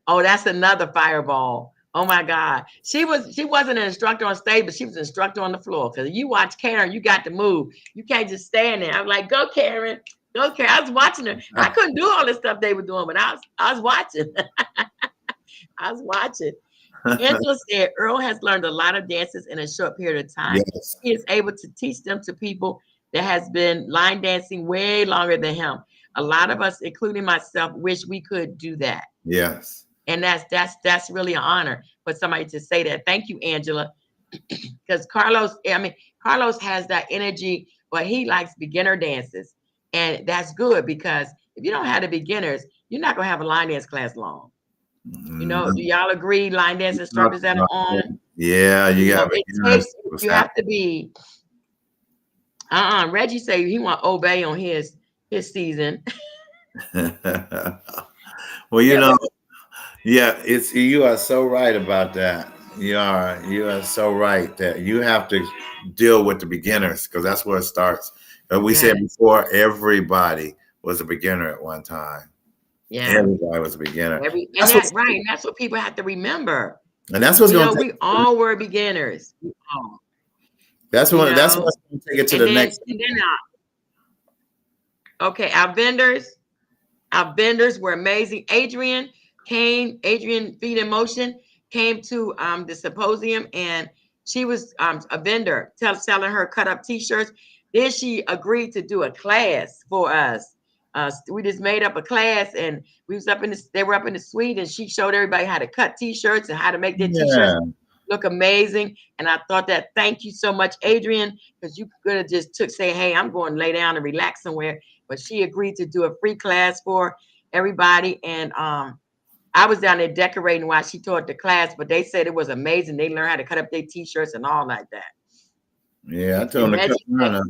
S1: Oh, that's another fireball. Oh my God. She wasn't an instructor on stage, but she was an instructor on the floor. Because you watch Karen, you got to move. You can't just stand there. I'm like, go Karen. Go Karen. I was watching her. I couldn't do all the stuff they were doing, but I was watching. I was watching. Angela said Earl has learned a lot of dances in a short period of time. Yes. He is able to teach them to people that has been line dancing way longer than him. A lot of us, including myself, wish we could do that.
S3: Yes.
S1: And that's really an honor for somebody to say that. Thank you, Angela. Because Carlos has that energy, but he likes beginner dances. And that's good because if you don't have the beginners, you're not gonna have a line dance class long. You know, do y'all agree? Line dance instructors that are on.
S3: Yeah, you got
S1: it takes, you have to be. Reggie say he want Obey on his season.
S3: Well, it's you are so right about that. You are so right that you have to deal with the beginners because that's where it starts. We said before, everybody was a beginner at one time. Yeah, everybody was a beginner.
S1: That's what people have to remember.
S3: And that's what's going to
S1: we all were beginners.
S3: That's what's going to take it to the next.
S1: Okay, our vendors were amazing. Adrian Feet in Motion came to the symposium, and she was a vendor selling her cut up t-shirts. Then she agreed to do a class for us. We just made up a class, and they were up in the suite, and she showed everybody how to cut t-shirts and how to make their t-shirts look amazing. And I thought that, thank you so much, Adrian, because you could have just say, hey, I'm going to lay down and relax somewhere. But she agreed to do a free class for everybody. And I was down there decorating while she taught the class, but they said it was amazing. They learned how to cut up their t-shirts and all like that.
S3: Yeah, I told them to cut mine up.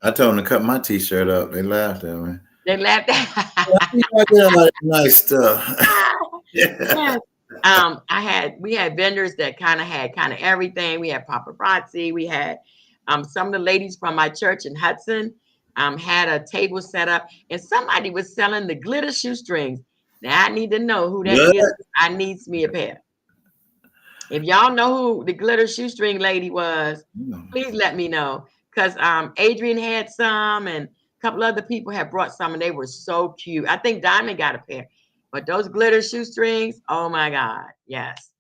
S3: I told them to cut my t-shirt up. They laughed at me.
S1: They laughed at
S3: nice stuff.
S1: Yeah. We had vendors that had everything. We had paparazzi. We had some of the ladies from my church in Hudson had a table set up, and somebody was selling the glitter shoestrings. Now I need to know who that is. I needs me a pair. If y'all know who the glitter shoestring lady was, please let me know. Because Adrian had some, and a couple other people had brought some, and they were so cute. I think Diamond got a pair. But those glitter shoestrings, oh my God, yes.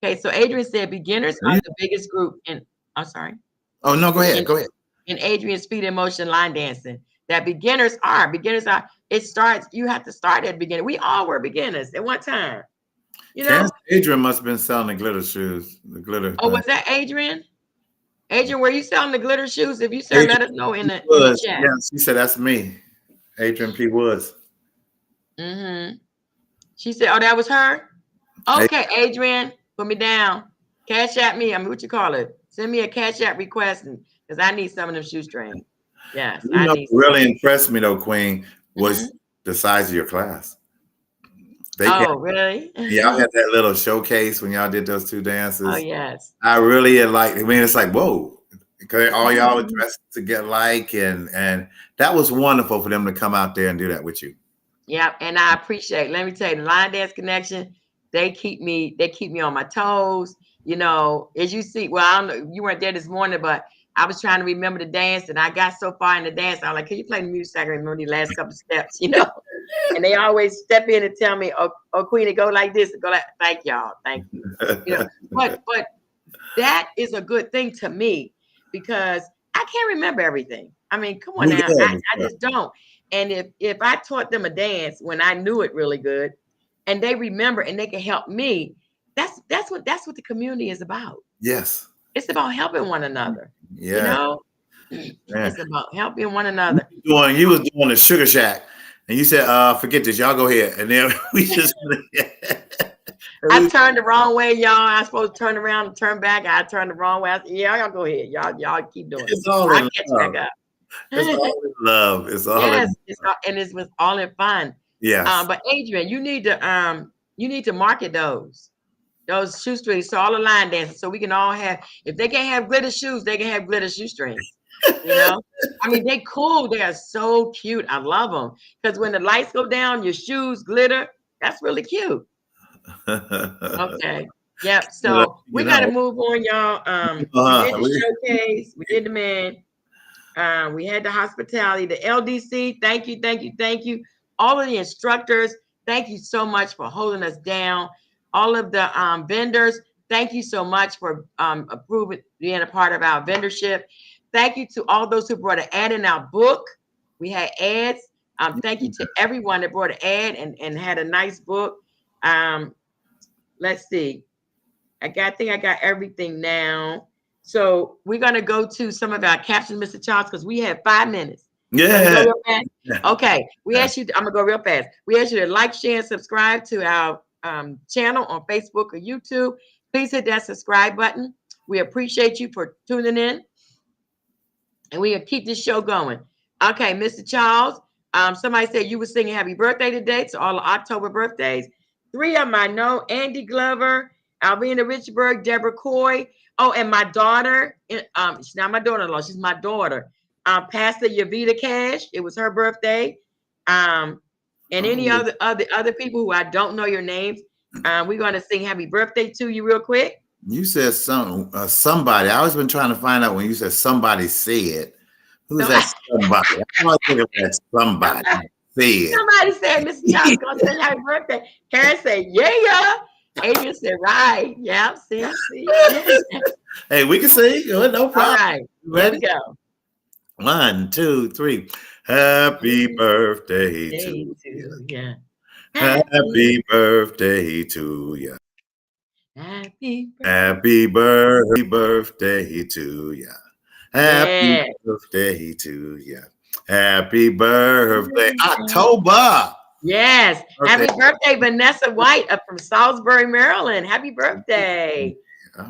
S1: Okay, so Adrian said beginners are the biggest group in, I'm sorry.
S3: Oh, no, go ahead.
S1: In Adrian's Feet in Motion line dancing. That beginners are, it starts, you have to start at the beginning. We all were beginners at one time. You know?
S3: Adrian must have been selling the glitter shoes, the glitter.
S1: Oh, was that Adrian? Adrian, were you selling the glitter shoes? If you said, let us know in the chat.
S3: Yeah, she said, that's me. Adrian P. Woods.
S1: She said, oh, that was her? Okay, Adrian, put me down. Cash at me. What you call it? Send me a cash app request because I need some of them shoestrings. Yes.
S3: What really impressed me though, Queen, was the size of your class.
S1: Really?
S3: Y'all had that little showcase when y'all did those two dances.
S1: Oh, yes.
S3: I really it's like, whoa. Because all y'all were dressed to get alike, and that was wonderful for them to come out there and do that with you.
S1: Yeah, and I appreciate. Let me tell you, the Line Dance Connection, they keep me on my toes. You know, as you see, well, I don't know, you weren't there this morning, but I was trying to remember the dance, and I got so far in the dance, I was like, can you play the music so I can remember the last couple of steps, you know? And they always step in and tell me, oh, Queen, go like this, go like, thank y'all, thank you. You know, but that is a good thing to me because I can't remember everything. I mean, come on now, I just don't. And if I taught them a dance when I knew it really good, and they remember and they can help me, that's what the community is about.
S3: Yes.
S1: It's about helping one another.
S3: Yeah.
S1: You know? It's about helping one another.
S3: You was doing the Sugar Shack, and you said, forget this, y'all go ahead. And then we just
S1: I turned the wrong way, y'all. I was supposed to turn around and turn back. I turned the wrong way. I said, yeah, y'all go ahead. Y'all keep doing it.
S3: It's all in love.
S1: Back up.
S3: It's all in love. It's all in love.
S1: And it was all in fun.
S3: Yeah.
S1: But Adrian, you need to market those shoestrings to all the line dancers so we can all have, if they can't have glitter shoes, they can have glitter shoestrings. You know, I mean, they cool. They are so cute. I love them because when the lights go down, your shoes glitter. That's really cute. Okay. Yep. So we got to move on, y'all. We did the showcase. We did the man. We had the hospitality, the LDC. Thank you. All of the instructors. Thank you so much for holding us down. All of the vendors. Thank you so much for approving being a part of our vendorship. Thank you to all those who brought an ad in our book. We had ads. Thank you to everyone that brought an ad and had a nice book. Let's see. I think I got everything now. So we're gonna go to some of our captions, Mr. Charles, because we have 5 minutes.
S3: Yeah.
S1: Okay. We asked you. I'm gonna go real fast. We asked you to like, share, and subscribe to our channel on Facebook or YouTube. Please hit that subscribe button. We appreciate you for tuning in, and we'll keep this show going. Okay, Mr. Charles. Somebody said you were singing happy birthday today to all the October birthdays. 3 of them I know: Andy Glover, Alvina Richburg, Deborah Coy. Oh, and my daughter. She's not my daughter-in-law. She's my daughter. Pastor Yavita Cash. It was her birthday. And any other people who I don't know your names. We're gonna sing happy birthday to you real quick.
S3: You said somebody. I always been trying to find out when you said somebody said. Who's that somebody? I want to think that somebody said.
S1: Somebody said, Mr. Charles gonna sing happy birthday. Karen said, yeah. Adrian said, right. Yeah, see.
S3: Hey, we can sing. No problem.
S1: All right.
S3: Ready?
S1: Here we go.
S3: 1, 2, 3. Happy birthday to you.
S1: Yeah.
S3: Happy birthday to you.
S1: Happy
S3: birthday to you. Happy birthday to you. Happy birthday, October.
S1: Yes. Happy birthday, Vanessa White up from Salisbury, Maryland. Happy birthday.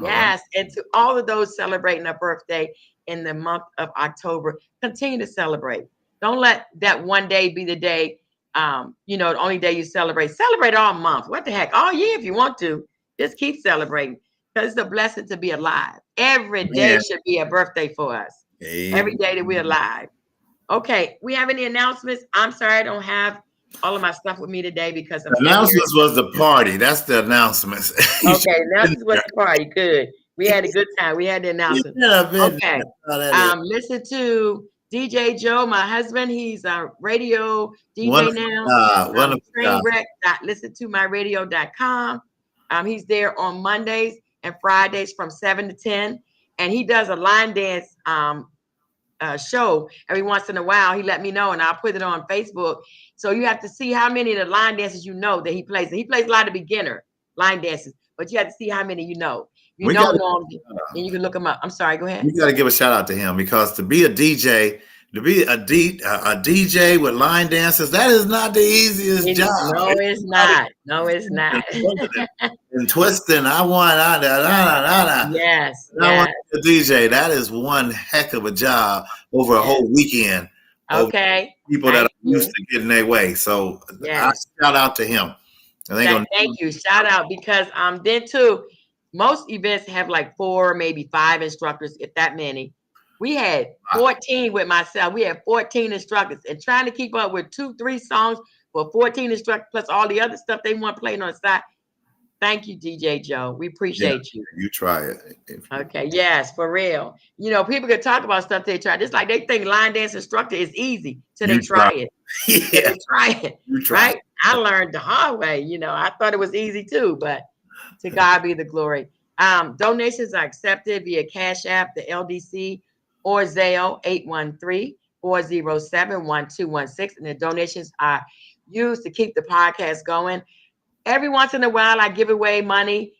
S1: Yes. And to all of those celebrating a birthday in the month of October, continue to celebrate. Don't let that one day be the day, the only day you celebrate. Celebrate all month. What the heck? All year if you want to. Just keep celebrating because it's a blessing to be alive. Every day should be a birthday for us. Every day that we're alive. Okay. We have any announcements? I'm sorry I don't have all of my stuff with me today because
S3: the announcements was the party. That's the announcements.
S1: Okay. Announcements was the party. Good. We had a good time. We had the announcements. Okay. Listen to DJ Joe, my husband. He's a radio DJ now. Trainwreck.listentomyradio.com. He's there on Mondays and Fridays from 7 to 10. And he does a line dance show every once in a while. He let me know and I'll put it on Facebook. So you have to see how many of the line dances you know that he plays. He plays a lot of beginner line dances, but you have to see how many you know. You know them, and you can look them up. I'm sorry, go ahead.
S3: We got to give a shout out to him because to be a DJ, a DJ with line dancers, that is not the easiest job.
S1: No, it's not. No, it's not.
S3: And twisting, I want
S1: Yes.
S3: I want a DJ. That is one heck of a job over a whole weekend.
S1: Okay.
S3: People that are used to getting their way. So I shout out to him.
S1: Thank you. Shout out because then too, most events have like 4, maybe 5 instructors, if that many. We had 14 with myself. We had 14 instructors and trying to keep up with 2-3 songs for 14 instructors plus all the other stuff they want playing on the side. Thank you, DJ Joe. We appreciate you.
S3: You try it.
S1: Okay. Yes, for real. People can talk about stuff they try. Just like they think line dance instructor is easy till they try it.
S3: Yeah.
S1: They try it. Right? I learned the hard way. I thought it was easy too, but to God be the glory. Donations are accepted via Cash App, the LDC, or Zelle 813-407-1216. And the donations are used to keep the podcast going. Every once in a while, I give away money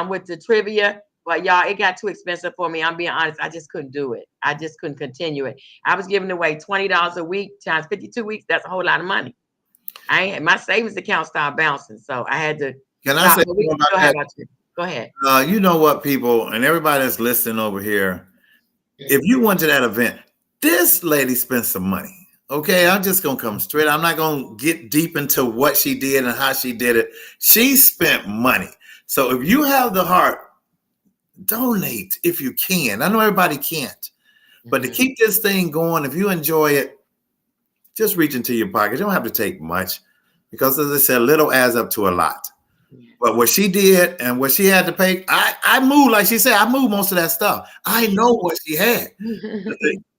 S1: with the trivia, but y'all, it got too expensive for me. I'm being honest. I just couldn't do it. I just couldn't continue it. I was giving away $20 a week times 52 weeks. That's a whole lot of money. My savings account started bouncing, so I had to.
S3: Can I say
S1: go ahead.
S3: You know what, people, and everybody that's listening over here, if you went to that event, this lady spent some money. Okay, I'm just going to come straight. I'm not going to get deep into what she did and how she did it. She spent money. So if you have the heart, donate if you can. I know everybody can't. But to keep this thing going, if you enjoy it, just reach into your pocket. You don't have to take much because, as I said, little adds up to a lot. But what she did and what she had to pay, I moved, like she said, I moved most of that stuff. I know what she had.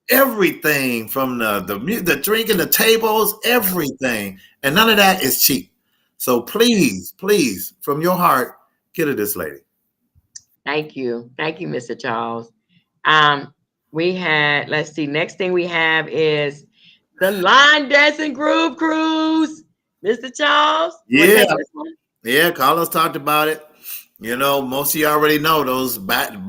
S3: Everything from the drinking, the tables, everything. And none of that is cheap. So please, from your heart, get to this lady.
S1: Thank you. Thank you, Mr. Charles. We had, let's see, next thing we have is The Line Dancing Groove Cruise. Mr. Charles.
S3: Yeah. Yeah, Carlos talked about it. You know, most of you already know those balcony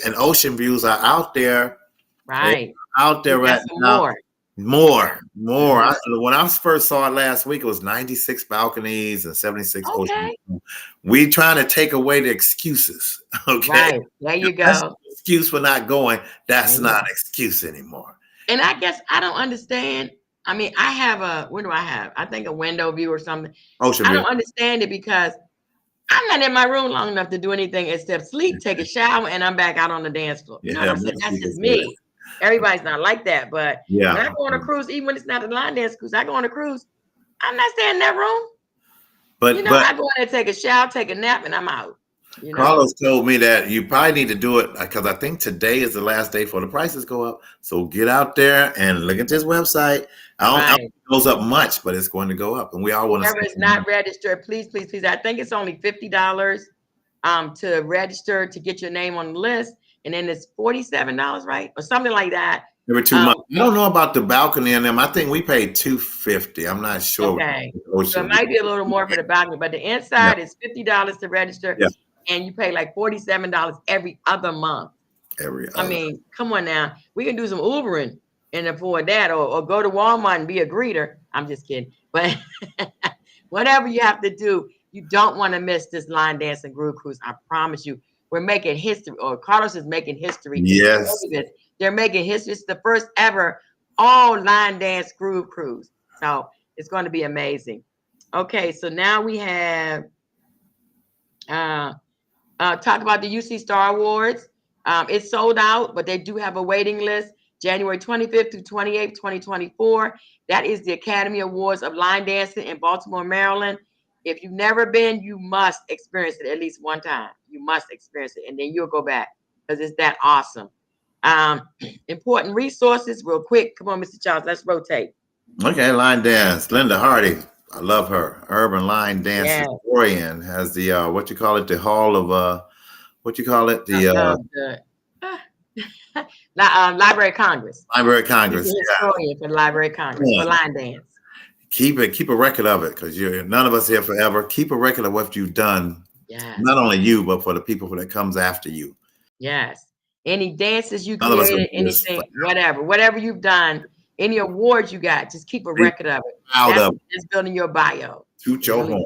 S3: and ocean views are out there.
S1: Right.
S3: Out there right now. More. When I first saw it last week, it was 96 balconies and 76 ocean. We trying to take away the excuses. Okay.
S1: Right. There you go.
S3: That's an excuse for not going. That's not an excuse anymore.
S1: And I guess I don't understand. I mean, I have what do I have? I think a window view or something.
S3: Ocean
S1: I
S3: view.
S1: don't understand it because I'm not in my room long enough to do anything except sleep, take a shower, and I'm back out on the dance floor. You know what I'm saying? That's just me. Everybody's not like that, but when I go on a cruise, even when it's not a line dance cruise, I go on a cruise. I'm not staying in that room. But I go in there, take a shower, take a nap, and I'm out. You know?
S3: Carlos told me that you probably need to do it because I think today is the last day before the prices go up. So get out there and look at this website. I don't think it goes up much, but it's going to go up, and we all want to.
S1: Whoever is not registered, please. I think it's only $50 to register to get your name on the list. And then it's $47, right? Or something like that.
S3: Every 2 months. I don't know about the balcony and them. I think we paid $250. I'm not sure.
S1: Okay. So it might be a little more for the balcony, but the inside is $50 to register. Yeah. And you pay like $47 every other month. I mean, come on now. We can do some Ubering and afford that, or go to Walmart and be a greeter. I'm just kidding. But whatever you have to do, you don't want to miss this Line Dancing Groove Cruise. I promise you. We're making history, or Carlos is making history.
S3: Yes.
S1: They're making history. It's the first ever all line dance groove cruise. So it's going to be amazing. Okay, so now we have talk about the UC Star Awards. It's sold out, but they do have a waiting list. January 25th through 28th, 2024. That is the Academy Awards of Line Dancing in Baltimore, Maryland. If you've never been, you must experience it at least one time. You must experience it, and then you'll go back because it's that awesome. Important resources, real quick. Come on, Mr. Charles, let's rotate.
S3: Okay, line dance. Linda Hardy, I love her. Urban Line Dance Historian has the what you call it, the Hall of what you call it, the
S1: Library of Congress.
S3: Library of Congress.
S1: Historian for the Library of Congress for line dance.
S3: Keep a record of it because none of us here forever. Keep a record of what you've done.
S1: Yeah.
S3: Not only you, but for the people that comes after you.
S1: Yes. Any dances you created, anything, whatever you've done, any awards you got, just keep a record of it. That's building your bio.
S3: Toot your horn.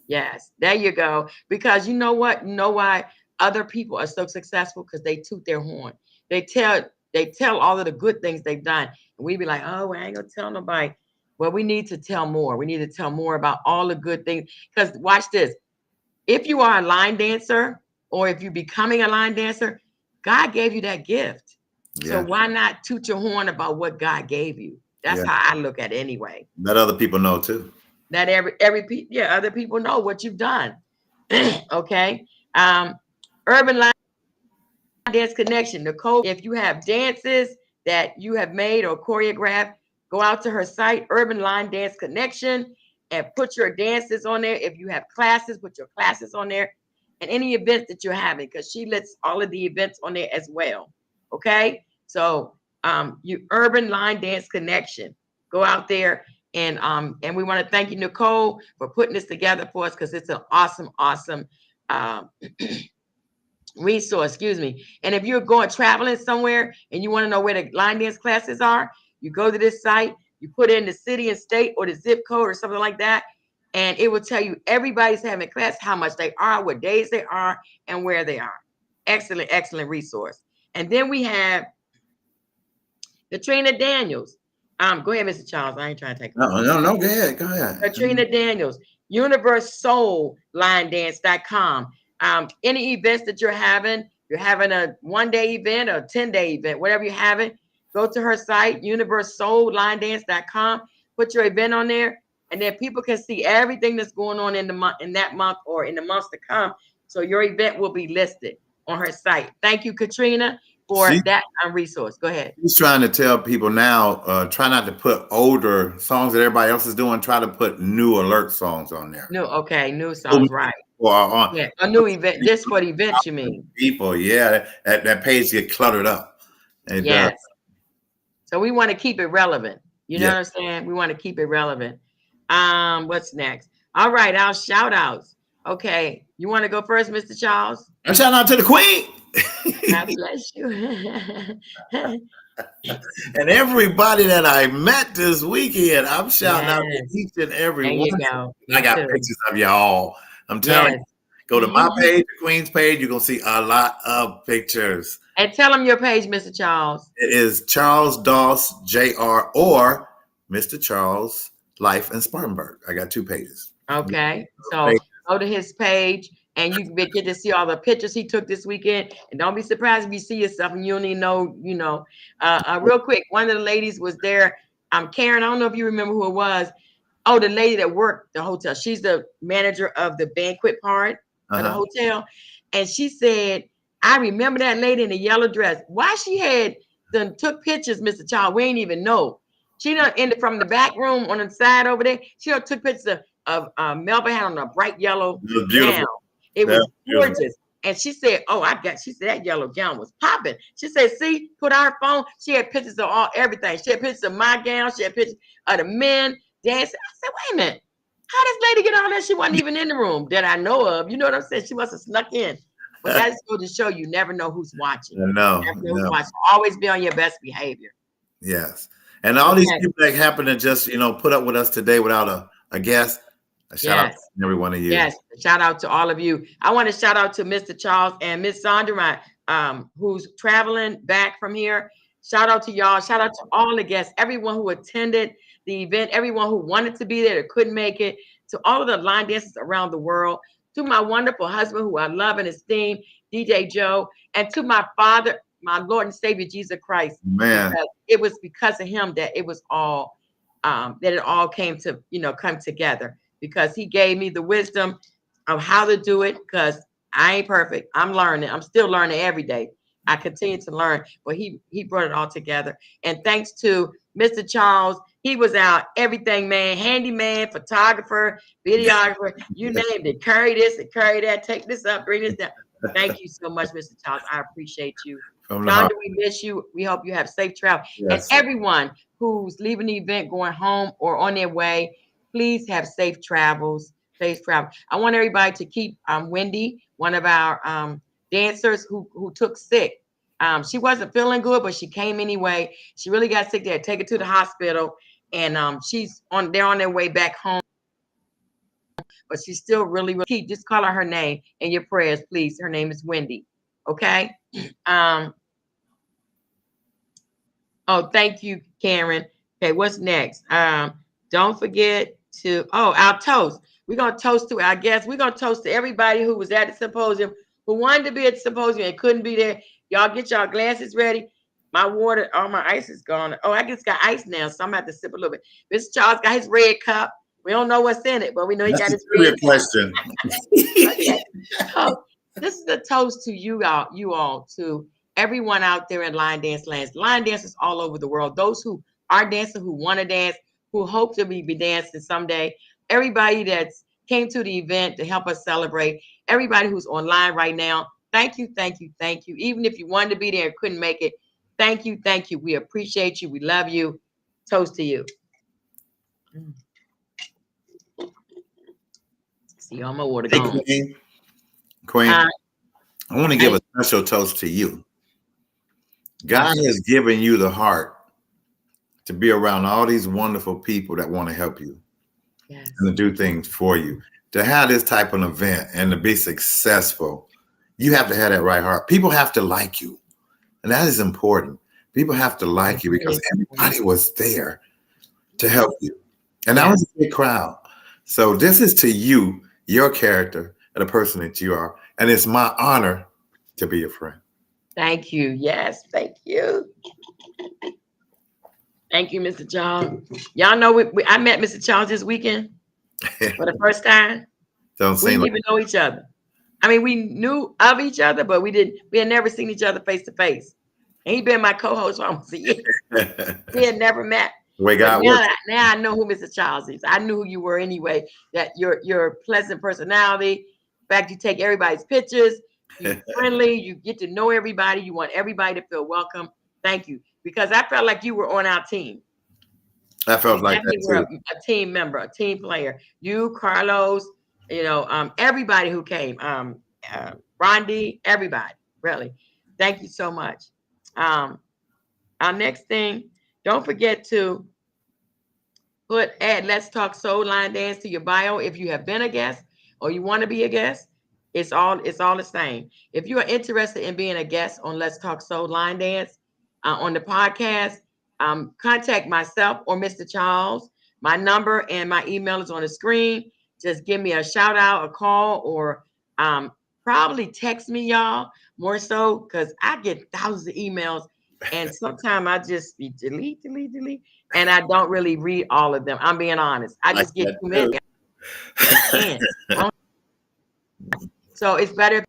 S1: Yes, there you go. Because you know what? You know why other people are so successful? Because they toot their horn. They tell all of the good things they've done. And we be like, oh, I ain't gonna tell nobody. Well, we need to tell more. We need to tell more about all the good things. Because watch this. If you are a line dancer, or if you're becoming a line dancer, God gave you that gift. Yeah. So why not toot your horn about what God gave you? That's how I look at it anyway.
S3: Let other people know too.
S1: That other people know what you've done. Okay. Urban Line Dance Connection. Nicole, if you have dances that you have made or choreographed, go out to her site, Urban Line Dance Connection, and put your dances on there. If you have classes, put your classes on there, and any events that you're having, because she lists all of the events on there as well. Okay, so you Urban Line Dance Connection. Go out there, and we want to thank you, Nicole, for putting this together for us, because it's an awesome resource. Excuse me. And if you're going traveling somewhere and you want to know where the line dance classes are, you go to this site, you put in the city and state or the zip code or something like that, and it will tell you everybody's having class, how much they are, what days they are, and where they are. Excellent, excellent resource. And then we have Katrina Daniels. Go ahead, Mr. Charles. I ain't trying to take it.
S3: No, go ahead.
S1: Katrina Daniels, universesoullinedance.com. Any events that you're having a 1-day event or 10-day event, whatever you're having, go to her site, universesoullinedance.com, put your event on there, and then people can see everything that's going on in that month or in the months to come. So your event will be listed on her site. Thank you, Katrina, for that resource. Go ahead.
S3: He's trying to tell people now, try not to put older songs that everybody else is doing. Try to put new alert songs on there.
S1: New songs, right.
S3: Yeah,
S1: a new event. Just for the events, you mean?
S3: People, that page get cluttered up.
S1: Yes. So we want to keep it relevant. You know what I'm saying? We want to keep it relevant. What's next? All right, our shout outs. Okay, you want to go first, Mr. Charles?
S3: A shout out to the Queen.
S1: God bless you.
S3: And everybody that I met this weekend, I'm shouting out to each and every one. I got pictures of y'all. I'm telling you, go to my page, the Queen's page. You're going to see a lot of pictures.
S1: And tell them your page, Mr. Charles.
S3: It is Charles Doss Jr. or Mr. Charles Life in Spartanburg. I got 2 pages.
S1: Okay. So go to his page and you get to see all the pictures he took this weekend. And don't be surprised if you see yourself and you don't even know, real quick. One of the ladies was there. Karen, I don't know if you remember who it was. Oh, the lady that worked the hotel. She's the manager of the banquet part of the hotel. And she said, I remember that lady in the yellow dress. Why she took pictures, Mr. Charles, we ain't even know. She done ended from the back room on the side over there. She done took pictures of Melba had on a bright yellow gown. It was gorgeous. And she said, she said that yellow gown was popping. She said, see, put our phone. She had pictures of everything. She had pictures of my gown. She had pictures of the men dancing. I said, wait a minute. How does lady get all that? She wasn't even in the room that I know of. You know what I'm saying? She must have snuck in. But that's good to show you never know who's watching.
S3: No.
S1: Who's watching. Always be on your best behavior.
S3: Yes. And all these people that happen to just, put up with us today without a guest, a shout out to every one of you.
S1: Yes. Shout out to all of you. I want to shout out to Mr. Charles and Miss Sandra, who's traveling back from here. Shout out to y'all. Shout out to all the guests, everyone who attended the event, everyone who wanted to be there that couldn't make it, to all of the line dancers around the world, to my wonderful husband who I love and esteem, DJ Joe, and to my father, my Lord and Savior, Jesus Christ.
S3: Man,
S1: it was because of him that it was all, that it all came to, come together, because he gave me the wisdom of how to do it, because I ain't perfect. I'm learning. I'm still learning every day. I continue to learn, but he brought it all together. And thanks to Mr. Charles, he was out everything, man, handyman, photographer, videographer, you named it. Carry this and carry that, take this up, bring this down. Thank you so much, Mr. Charles. I appreciate you. Don, we miss you. We hope you have safe travel. Yes. And everyone who's leaving the event, going home or on their way, please have safe travels. Safe travel. I want everybody to keep Wendy, one of our dancers who took sick. She wasn't feeling good, but she came anyway. She really got sick. They had to take her to the hospital, and they're on their way back home. But she's still really, really key. Just call her name in your prayers, please. Her name is Wendy. Okay. Thank you, Karen. Okay, what's next? Don't forget to our toast. We're gonna toast to our guests. We're gonna toast to everybody who was at the symposium, who wanted to be at the symposium and couldn't be there. Y'all get y'all glasses ready. My water, all my ice is gone. I just got ice now, so I'm gonna have to sip a little bit. Mr. Charles got his red cup. We don't know what's in it, but we know he got his red cup.
S3: Question.
S1: Okay. So this is a toast to you all, to everyone out there in line dance lands, line dancers all over the world, those who are dancing, who want to dance, who hope to be dancing someday, everybody that's came to the event to help us celebrate, everybody who's online right now. Thank you, thank you, thank you. Even if you wanted to be there and couldn't make it, thank you, thank you. We appreciate you. We love you. Toast to you. See all my water gone.
S3: Queen, I want to give a special toast to you. God has given you the heart to be around all these wonderful people that want to help you and to do things for you. To have this type of event and to be successful, you have to have that right heart. People have to like you. And that is important. People have to like you because everybody was there to help you. And that was a big crowd. So this is to you, your character, and the person that you are. And it's my honor to be your friend.
S1: Thank you. Yes, thank you. Thank you, Mr. Charles. Y'all know I met Mr. Charles this weekend for the first time. We didn't even know each other. I mean, we knew of each other, but we had never seen each other face to face. And he'd been my co-host for almost a year. We had never met. Now I know who Mr. Charles is. I knew who you were anyway. That your pleasant personality. In fact, you take everybody's pictures. You're friendly. You get to know everybody. You want everybody to feel welcome. Thank you. because I felt like you were on our team.
S3: I felt like that
S1: You were
S3: too.
S1: a team member, a team player. You, Carlos, everybody who came, Rondi, everybody, really. Thank you so much. Our next thing, don't forget to add Let's Talk Soul Line Dance to your bio if you have been a guest or you want to be a guest. It's all the same. If you are interested in being a guest on Let's Talk Soul Line Dance on the podcast, contact myself or Mr. Charles. My number and my email is on the screen. Just give me a shout out, a call, or probably text me, y'all, more so, because I get thousands of emails and sometimes I just delete, and I don't really read all of them. I'm being honest. I just get too many. So it's better.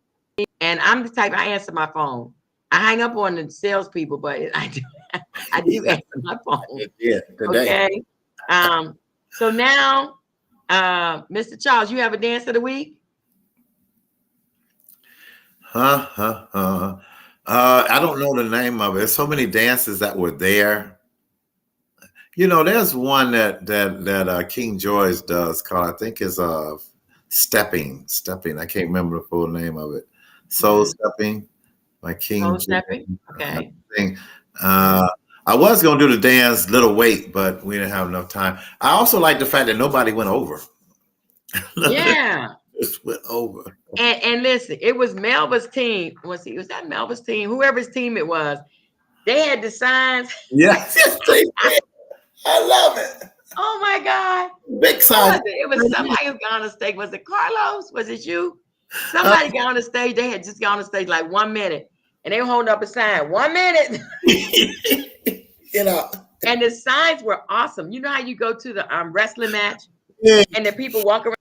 S1: And I'm the type, I answer my phone. I hang up on the salespeople, but I do answer my phone.
S3: Yeah, today.
S1: Okay. So now, Mr. Charles, you have a dance of the week?
S3: I don't know the name of it. There's so many dances that were there. There's one that King George does called, I think is stepping. I can't remember the full name of it. Soul Stepping by King
S1: Soul
S3: George.
S1: Stepping. Okay.
S3: I was gonna do the dance Little Wait, but we didn't have enough time. I also like the fact that nobody went over.
S1: Yeah.
S3: Just went over.
S1: And listen, it was Melba's team. Was that Melba's team? Whoever's team it was, they had the signs.
S3: Yes, they did. I love it.
S1: Oh my God.
S3: Big sign.
S1: It was somebody who got on the stage. Was it Carlos? Was it you? Somebody got on the stage. They had just got on the stage like 1 minute. And they were holding up a sign. 1 minute. And the signs were awesome. You know how you go to the wrestling match?
S3: Yeah.
S1: And the people walk around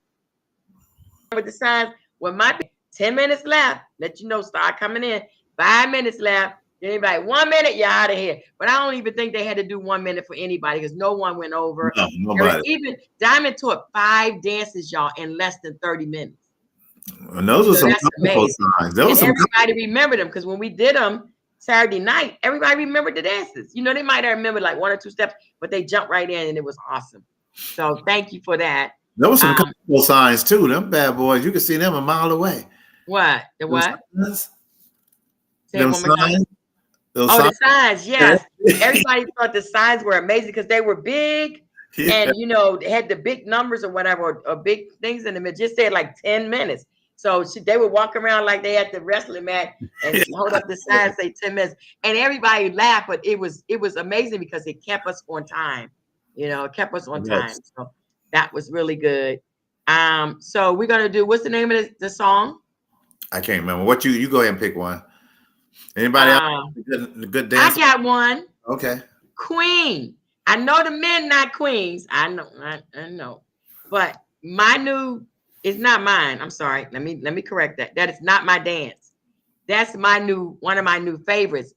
S1: with the signs? Well, might be 10 minutes left. Let you know, start coming in. 5 minutes left. Anybody, 1 minute, you're out of here. But I don't even think they had to do 1 minute for anybody because no one went over.
S3: No, nobody.
S1: Even Diamond taught 5 dances, y'all, in less than 30 minutes.
S3: And those were some colorful signs.
S1: Everybody remembered them because when we did them Saturday night, everybody remembered the dances. They might have remembered like 1 or 2 steps, but they jumped right in and it was awesome. So thank you for that.
S3: There was some colorful signs too. Them bad boys, you could see them a mile away.
S1: What? The what?
S3: Them signs.
S1: The signs, yes. Everybody thought the signs were amazing because they were big and they had the big numbers or whatever, or big things in them. It just said like 10 minutes. So they would walk around like they had the wrestling mat and hold up the sign, say 10 minutes. And everybody laughed, but it was amazing because it kept us on time. It kept us on time. So that was really good. So we're gonna do, what's the name of the song?
S3: I can't remember. What you go ahead and pick one. Anybody else? Good dance?
S1: I got one.
S3: Okay.
S1: Queen. I know the men not queens. I know. But my new is not mine. I'm sorry. Let me correct that. That is not my dance. That's one of my new favorites.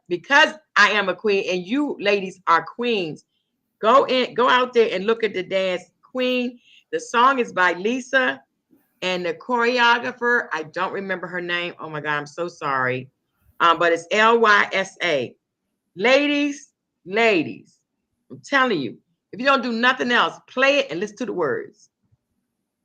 S1: Because I am a queen and you ladies are queens. Go out there and look at the dance Queen. The song is by Lisa and the choreographer, I don't remember her name. Oh my God, I'm so sorry. But it's Lysa. Ladies, I'm telling you, if you don't do nothing else, play it and listen to the words.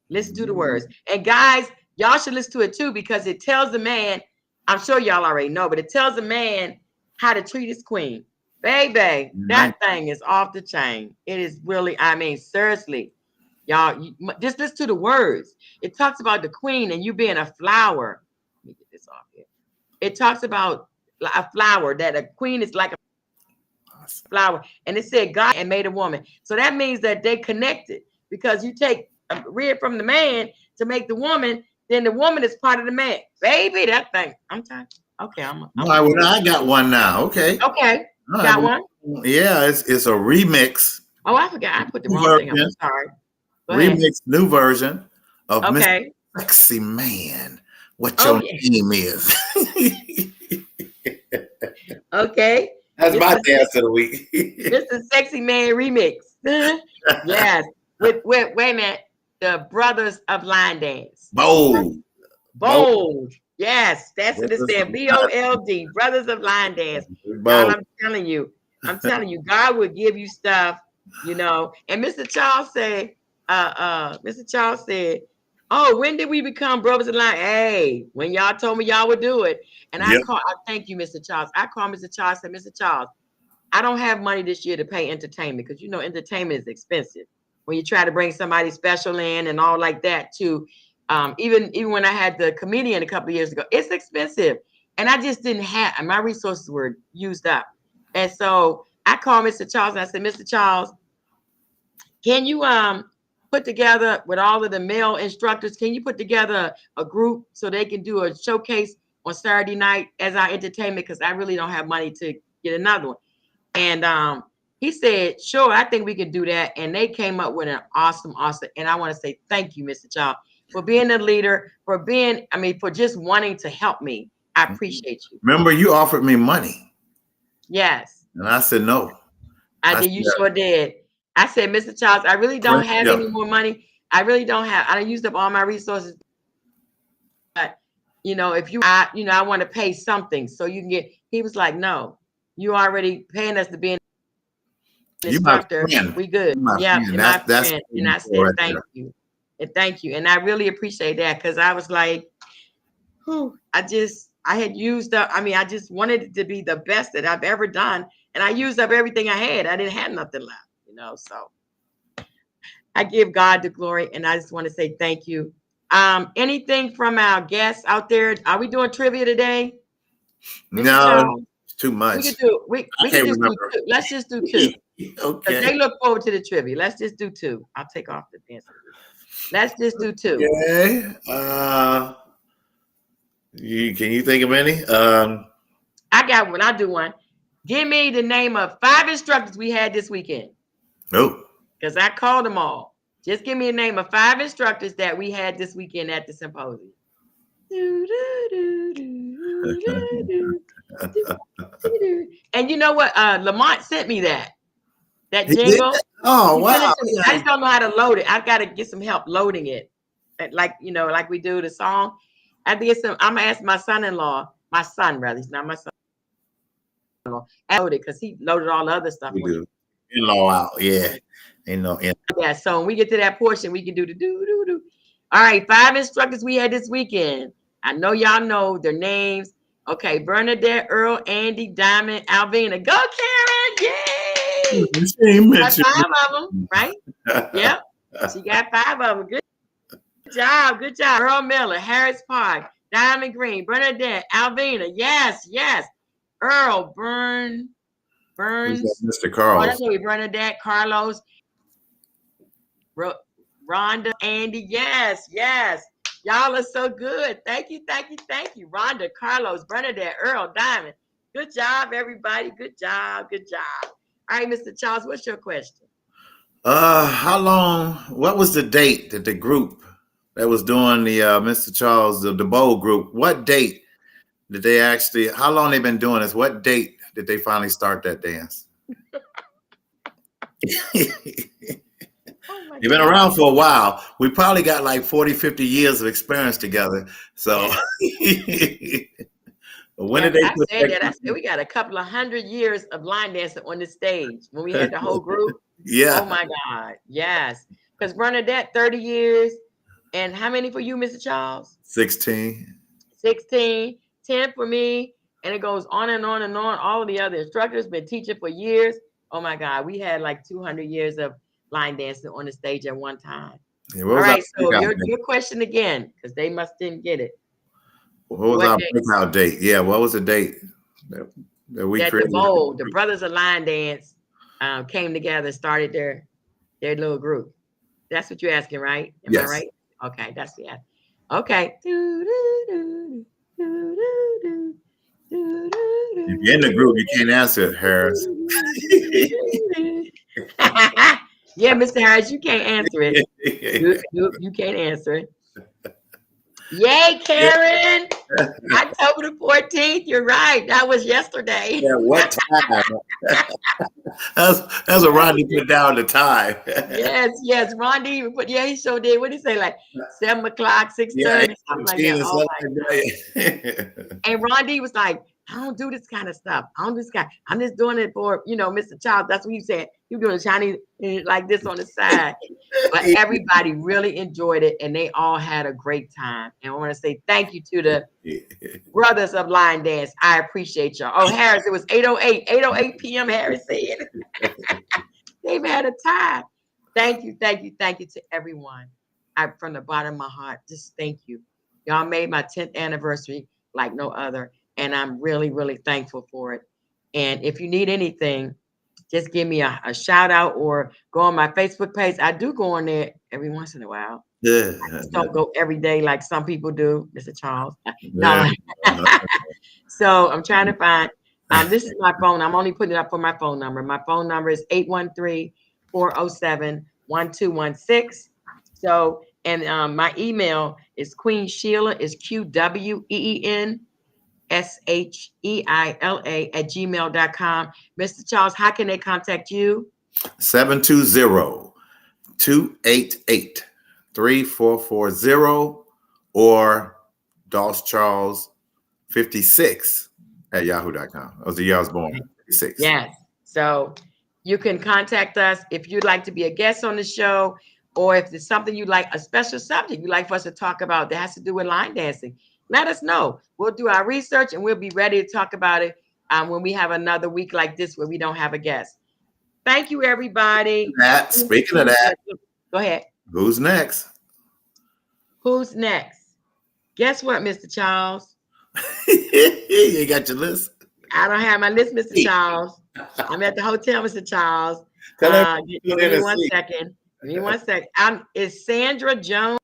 S1: Listen to the words. And guys, y'all should listen to it too, because it tells the man, I'm sure y'all already know, but it tells the man how to treat his queen. Baby, that thing is off the chain. It is really, seriously, y'all, just listen to the words. It talks about the queen and you being a flower. Let me get this off here. It talks about a flower, that a queen is like a flower. And it said God and made a woman. So that means that they connected, because you take a rib from the man to make the woman, then the woman is part of the man. Baby, that thing. I'm tired. Okay,
S3: all right, well, I got one now. Okay.
S1: Okay. Right, got one?
S3: Yeah, it's a remix.
S1: Oh, I forgot. I put the wrong thing up. I'm sorry.
S3: Remix, new version of Mr. Sexy Man. What your name is.
S1: Okay.
S3: That's my dance of the week.
S1: Mr. Sexy Man remix. Yes. Wait a minute. The Brothers of Line Dance.
S3: Bold.
S1: Yes, that's what it said. BOLD, Brothers of Line Dance. God, I'm telling you, God will give you stuff, you know. And Mr. Charles said, oh, when did we become Brothers of Line? Hey, when y'all told me y'all would do it. And I thank you, Mr. Charles. I called Mr. Charles and said, Mr. Charles, I don't have money this year to pay entertainment because, you know, entertainment is expensive. When you try to bring somebody special in and all like that too. Even when I had the comedian a couple of years ago, it's expensive. And I just didn't have, and my resources were used up. And so I called Mr. Charles and I said, Mr. Charles, can you put together with all of the male instructors, can you put together a group so they can do a showcase on Saturday night as our entertainment? Because I really don't have money to get another one. And he said, sure, I think we can do that. And they came up with an awesome. And I want to say thank you, Mr. Charles, for being a leader, for just wanting to help me. I appreciate you.
S3: Remember, you offered me money.
S1: Yes.
S3: And I said no.
S1: I did. You sure did. I said, Mr. Charles, I really don't have any more money. I really don't have. I used up all my resources. But, you know, I want to pay something so you can get. He was like, no, you already paying us to be an instructor. We good. Yeah. That's and I said, thank you. And thank you. And I really appreciate that because I was like, I had used up. I just wanted it to be the best that I've ever done. And I used up everything I had. I didn't have nothing left, you know. So I give God the glory. And I just want to say thank you. Anything from our guests out there? Are we doing trivia today?
S3: Mr. No, it's too much.
S1: We can do two. Let's just do two. Okay. They look forward to the trivia. Let's just do two. I'll take off the dancer. Let's just do two.
S3: Okay. Can you think of any?
S1: I got one. I'll do one. Give me the name of 5 instructors we had this weekend.
S3: Oh.
S1: Because I called them all. Just give me a name of 5 instructors that we had this weekend at the symposium. And you know what? Lamont sent me that jingle.
S3: Oh, wow.
S1: I just don't know how to load it. I've got to get some help loading it. Like we do the song. I'm gonna ask my son-in-law, my son rather, he's not my son-in-law, load it because he loaded all the other stuff.
S3: We do. In-law out, yeah.
S1: Yeah, so when we get to that portion, we can do the do. All right, 5 instructors we had this weekend. I know y'all know their names. Okay, Bernadette, Earl, Andy, Diamond, Alvina. Go, Karen! Yay! She got 5 of them, right? Yep. She got 5 of them. Good job. Earl Miller, Harris Park, Diamond Green, Bernadette, Alvina. Yes. Earl, Burns.
S3: Mr. Carlos.
S1: That's Bernadette, Carlos, Rhonda, Andy. Yes. Y'all are so good. Thank you. Rhonda, Carlos, Bernadette, Earl, Diamond. Good job, everybody. Good job. All right, Mr. Charles, what's your question?
S3: How long? What was the date that the group that was doing the Mr. Charles, the Bowl group? What date did they actually? How long they been doing this? What date did they finally start that dance? You've been around for a while. We probably got like 40, 50 years of experience together. So when did they put that?
S1: I said we got a couple of 100 years of line dancing on the stage when we had the whole group.
S3: Yeah.
S1: Oh my God. Yes. Because Bernadette, 30 years. And how many for you, Mr. Charles?
S3: 16.
S1: 10 for me. And it goes on and on and on. All of the other instructors been teaching for years. Oh my God. We had like 200 years of line dancing on the stage at one time. Yeah, all right. So your question again, because they didn't get it.
S3: What was our breakout date? Yeah. What was the date that we created?
S1: The Brothers of Line Dance came together and started their little group. That's what you're asking, right? Am I right? Okay. That's the answer. Okay.
S3: If you're in the group, you can't answer it, Harris.
S1: Yeah, Mr. Harris, you can't answer it. You can't answer it. Yay, Karen! October the 14th. You're right. That was yesterday.
S3: Yeah, what time? That's what Rodney put down the time.
S1: Yes. Rondi even put, he sure did. What did he say? Like 7 o'clock, 6:30, something like that. Oh my God. And Rondi was like, I don't do this kind of stuff. I don't do this kind. I'm just doing it for, Mr. Child. That's what you said. You're doing Chinese like this on the side. But everybody really enjoyed it, and they all had a great time. And I want to say thank you to the brothers of line dance. I appreciate y'all. Oh, Harris, it was 8:08 p.m. Harris said. They've had a time. Thank you to everyone. From the bottom of my heart, just thank you. Y'all made my 10th anniversary like no other. And I'm really, really thankful for it. And if you need anything, just give me a shout out or go on my Facebook page. I do go on there every once in a while.
S3: Yeah.
S1: I just don't go every day like some people do, Mr. Charles. No. So I'm trying to find, this is my phone. I'm only putting it up for my phone number. My phone number is 813-407-1216. So, and my email is Queen Sheila, is QWEEN SHEILA@gmail.com. Mr. Charles, how can they contact you?
S3: 720-288-3440 or Doss Charles 56 at yahoo.com. That was the year I was born. 56.
S1: Yes. So you can contact us if you'd like to be a guest on the show, or if there's something you like, a special subject you'd like for us to talk about that has to do with line dancing. Let us know. We'll do our research and we'll be ready to talk about it when we have another week like this where we don't have a guest. Thank you, everybody.
S3: Speaking of that,
S1: go ahead.
S3: Who's next?
S1: Who's next? Guess what, Mr. Charles?
S3: You got your list?
S1: I don't have my list, Mr. Charles. I'm at the hotel, Mr. Charles. Give me 1 second. Give me 1 second. Is Sandra Jones?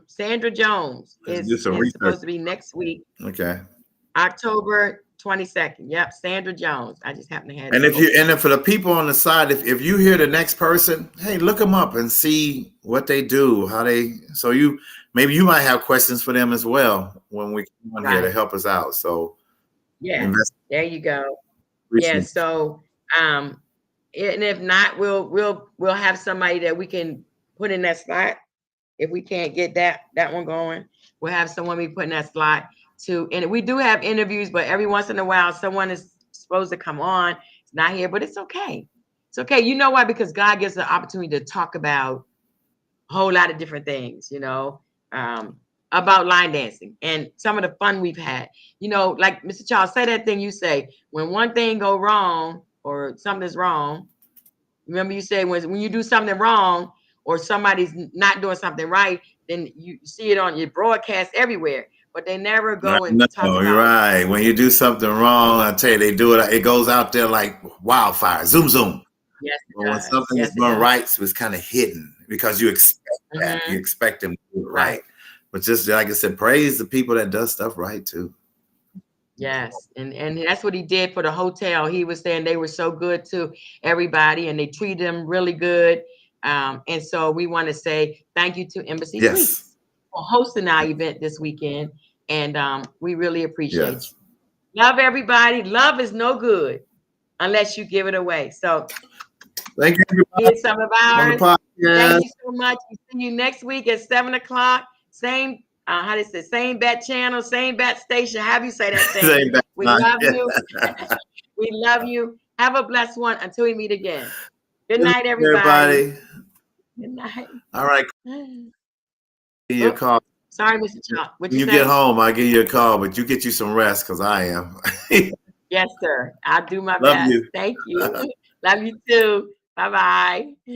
S1: Sandra Jones is supposed to be next week.
S3: Okay.
S1: October 22nd. Yep, Sandra Jones. I just happen to have.
S3: And then for the people on the side, if you hear the next person, hey, look them up and see what they do, so maybe you might have questions for them as well when we come on here to help us out. So
S1: yeah, there you go. Yeah. So and if not, we'll have somebody that we can put in that slot. If we can't get that one going, we'll have someone we put in that slot too. And we do have interviews, but every once in a while, someone is supposed to come on. It's not here, but it's okay. It's okay. You know why? Because God gives us the opportunity to talk about a whole lot of different things, about line dancing and some of the fun we've had. Like Mr. Charles, say that thing you say, when one thing go wrong or something's wrong. Remember you say when you do something wrong, or somebody's not doing something right, then you see it on your broadcast everywhere, but they never go and talk about it.
S3: You're right. When you do something wrong, I tell you, they do it. It goes out there like wildfire. Zoom, zoom.
S1: Yes.
S3: When something is done right, so it's kind of hidden because you expect that. You expect them to do it right. But just like I said, praise the people that does stuff right too.
S1: Yes, and that's what he did for the hotel. He was saying they were so good to everybody and they treated them really good. And so we want to say thank you to Embassy Suites for hosting our event this weekend. And we really appreciate you. Love everybody. Love is no good unless you give it away. So
S3: thank you, everybody.
S1: Here's some of ours. Thank you so much. We'll see you next week at 7 o'clock. Same, same bat channel, same bat station. Have you say that thing? We love you. We love you. Have a blessed one until we meet again. Good night, everybody. Good night.
S3: All right. Give you a call.
S1: Sorry, Mr. Chuck.
S3: When you get home, I'll give you a call, but you get you some rest because I am.
S1: Yes, sir. I'll do my best.
S3: Love you.
S1: Thank you. Love you too. Bye-bye.